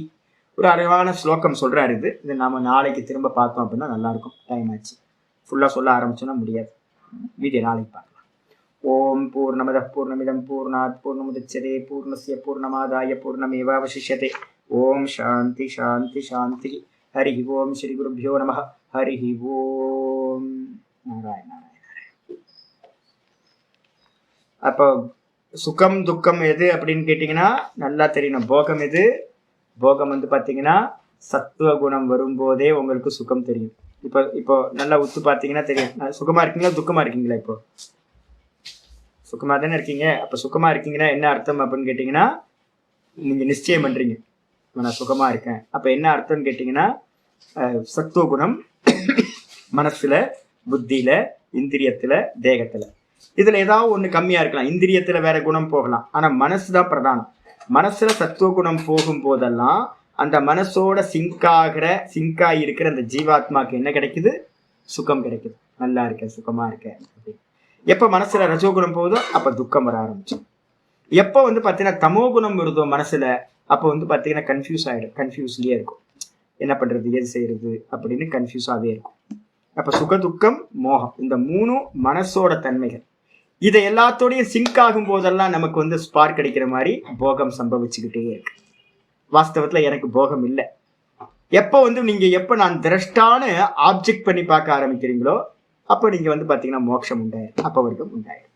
ஒரு அழகான ஸ்லோகம் சொல்றாரு. இது நாம நாளைக்கு திரும்ப பார்த்தோம் அப்படின்னா நல்லா இருக்கும். டைம் ஆச்சு, ஃபுல்லா சொல்ல ஆரம்பிச்சோன்னா முடியாது. வீடியோ நாளைக்கு பார்க்கலாம். ஓம் பூர்ணமத பூர்ணமிதம் பூர்ணாத் பூர்ணமுதச்யதே பூர்ணஸ்ய பூர்ணமாதாய பூர்ணமேவாவசிஷ்யதே. ஓம் சாந்தி சாந்தி சாந்தி. ஹரி ஓம் ஸ்ரீ குருப்யோ நமः. ஹரி ஓம். நாராயண நாராயண. அப்போ சுகம் துக்கம் எது அப்படின்னு கேட்டீங்கன்னா நல்லா தெரியணும். போகம் எது? போகம் பார்த்தீங்கன்னா சத்துவ குணம் வரும்போதே உங்களுக்கு சுகம் தெரியும். இப்போ நல்லா உத்து பார்த்தீங்கன்னா தெரியும். சுகமா இருக்கீங்களா துக்கமா இருக்கீங்களா? இப்போ சுகமா தானே இருக்கீங்க. அப்போ சுகமா இருக்கீங்கன்னா என்ன அர்த்தம் அப்படின்னு கேட்டீங்கன்னா, நீங்க நிச்சயம் பண்றீங்க நான் சுகமா இருக்கேன். அப்ப என்ன அர்த்தம்னு கேட்டீங்கன்னா, சத்துவ குணம் மனசுல, புத்தியில, இந்திரியத்துல, தேகத்துல இதுல ஏதாவது ஒண்ணு கம்மியா இருக்கலாம். இந்திரியத்துல வேற குணம் போகலாம், ஆனா மனசுதான் பிரதானம். மனசுல சத்துவ குணம் போகும் போதெல்லாம் அந்த மனசோட சிங்காகி இருக்கிற அந்த ஜீவாத்மாக்கு என்ன கிடைக்குது? சுகம் கிடைக்குது. நல்லா இருக்க, சுகமா இருக்க. எப்ப மனசுல ரஜோகுணம் போகுதோ அப்ப துக்கம் வர ஆரம்பிச்சோம். எப்ப பாத்தீங்கன்னா தமோ குணம் வருதோ மனசுல, அப்ப பாத்தீங்கன்னா கன்ஃபியூஸ்லயே இருக்கும். என்ன பண்றது, எது செய்யறது அப்படின்னு கன்ஃபியூஸாவே இருக்கும். அப்ப சுக துக்கம் மோகம் இந்த மூணும் மனசோட தன்மைகள். இதை எல்லாத்தோடையும் சிங்க் ஆகும் போதெல்லாம் நமக்கு ஸ்பார்க் கிடைக்கிற மாதிரி போகம் சம்பவிச்சுக்கிட்டே இருக்கு. வாஸ்தவத்துல எனக்கு போகம் இல்லை. எப்போ நீங்க நான் திரஷ்டான்னு ஆப்ஜெக்ட் பண்ணி பார்க்க ஆரம்பிக்கிறீங்களோ அப்போ நீங்க பாத்தீங்கன்னா மோட்சம் உண்டாயிரும். அப்ப வரைக்கும் உண்டாயிரும்.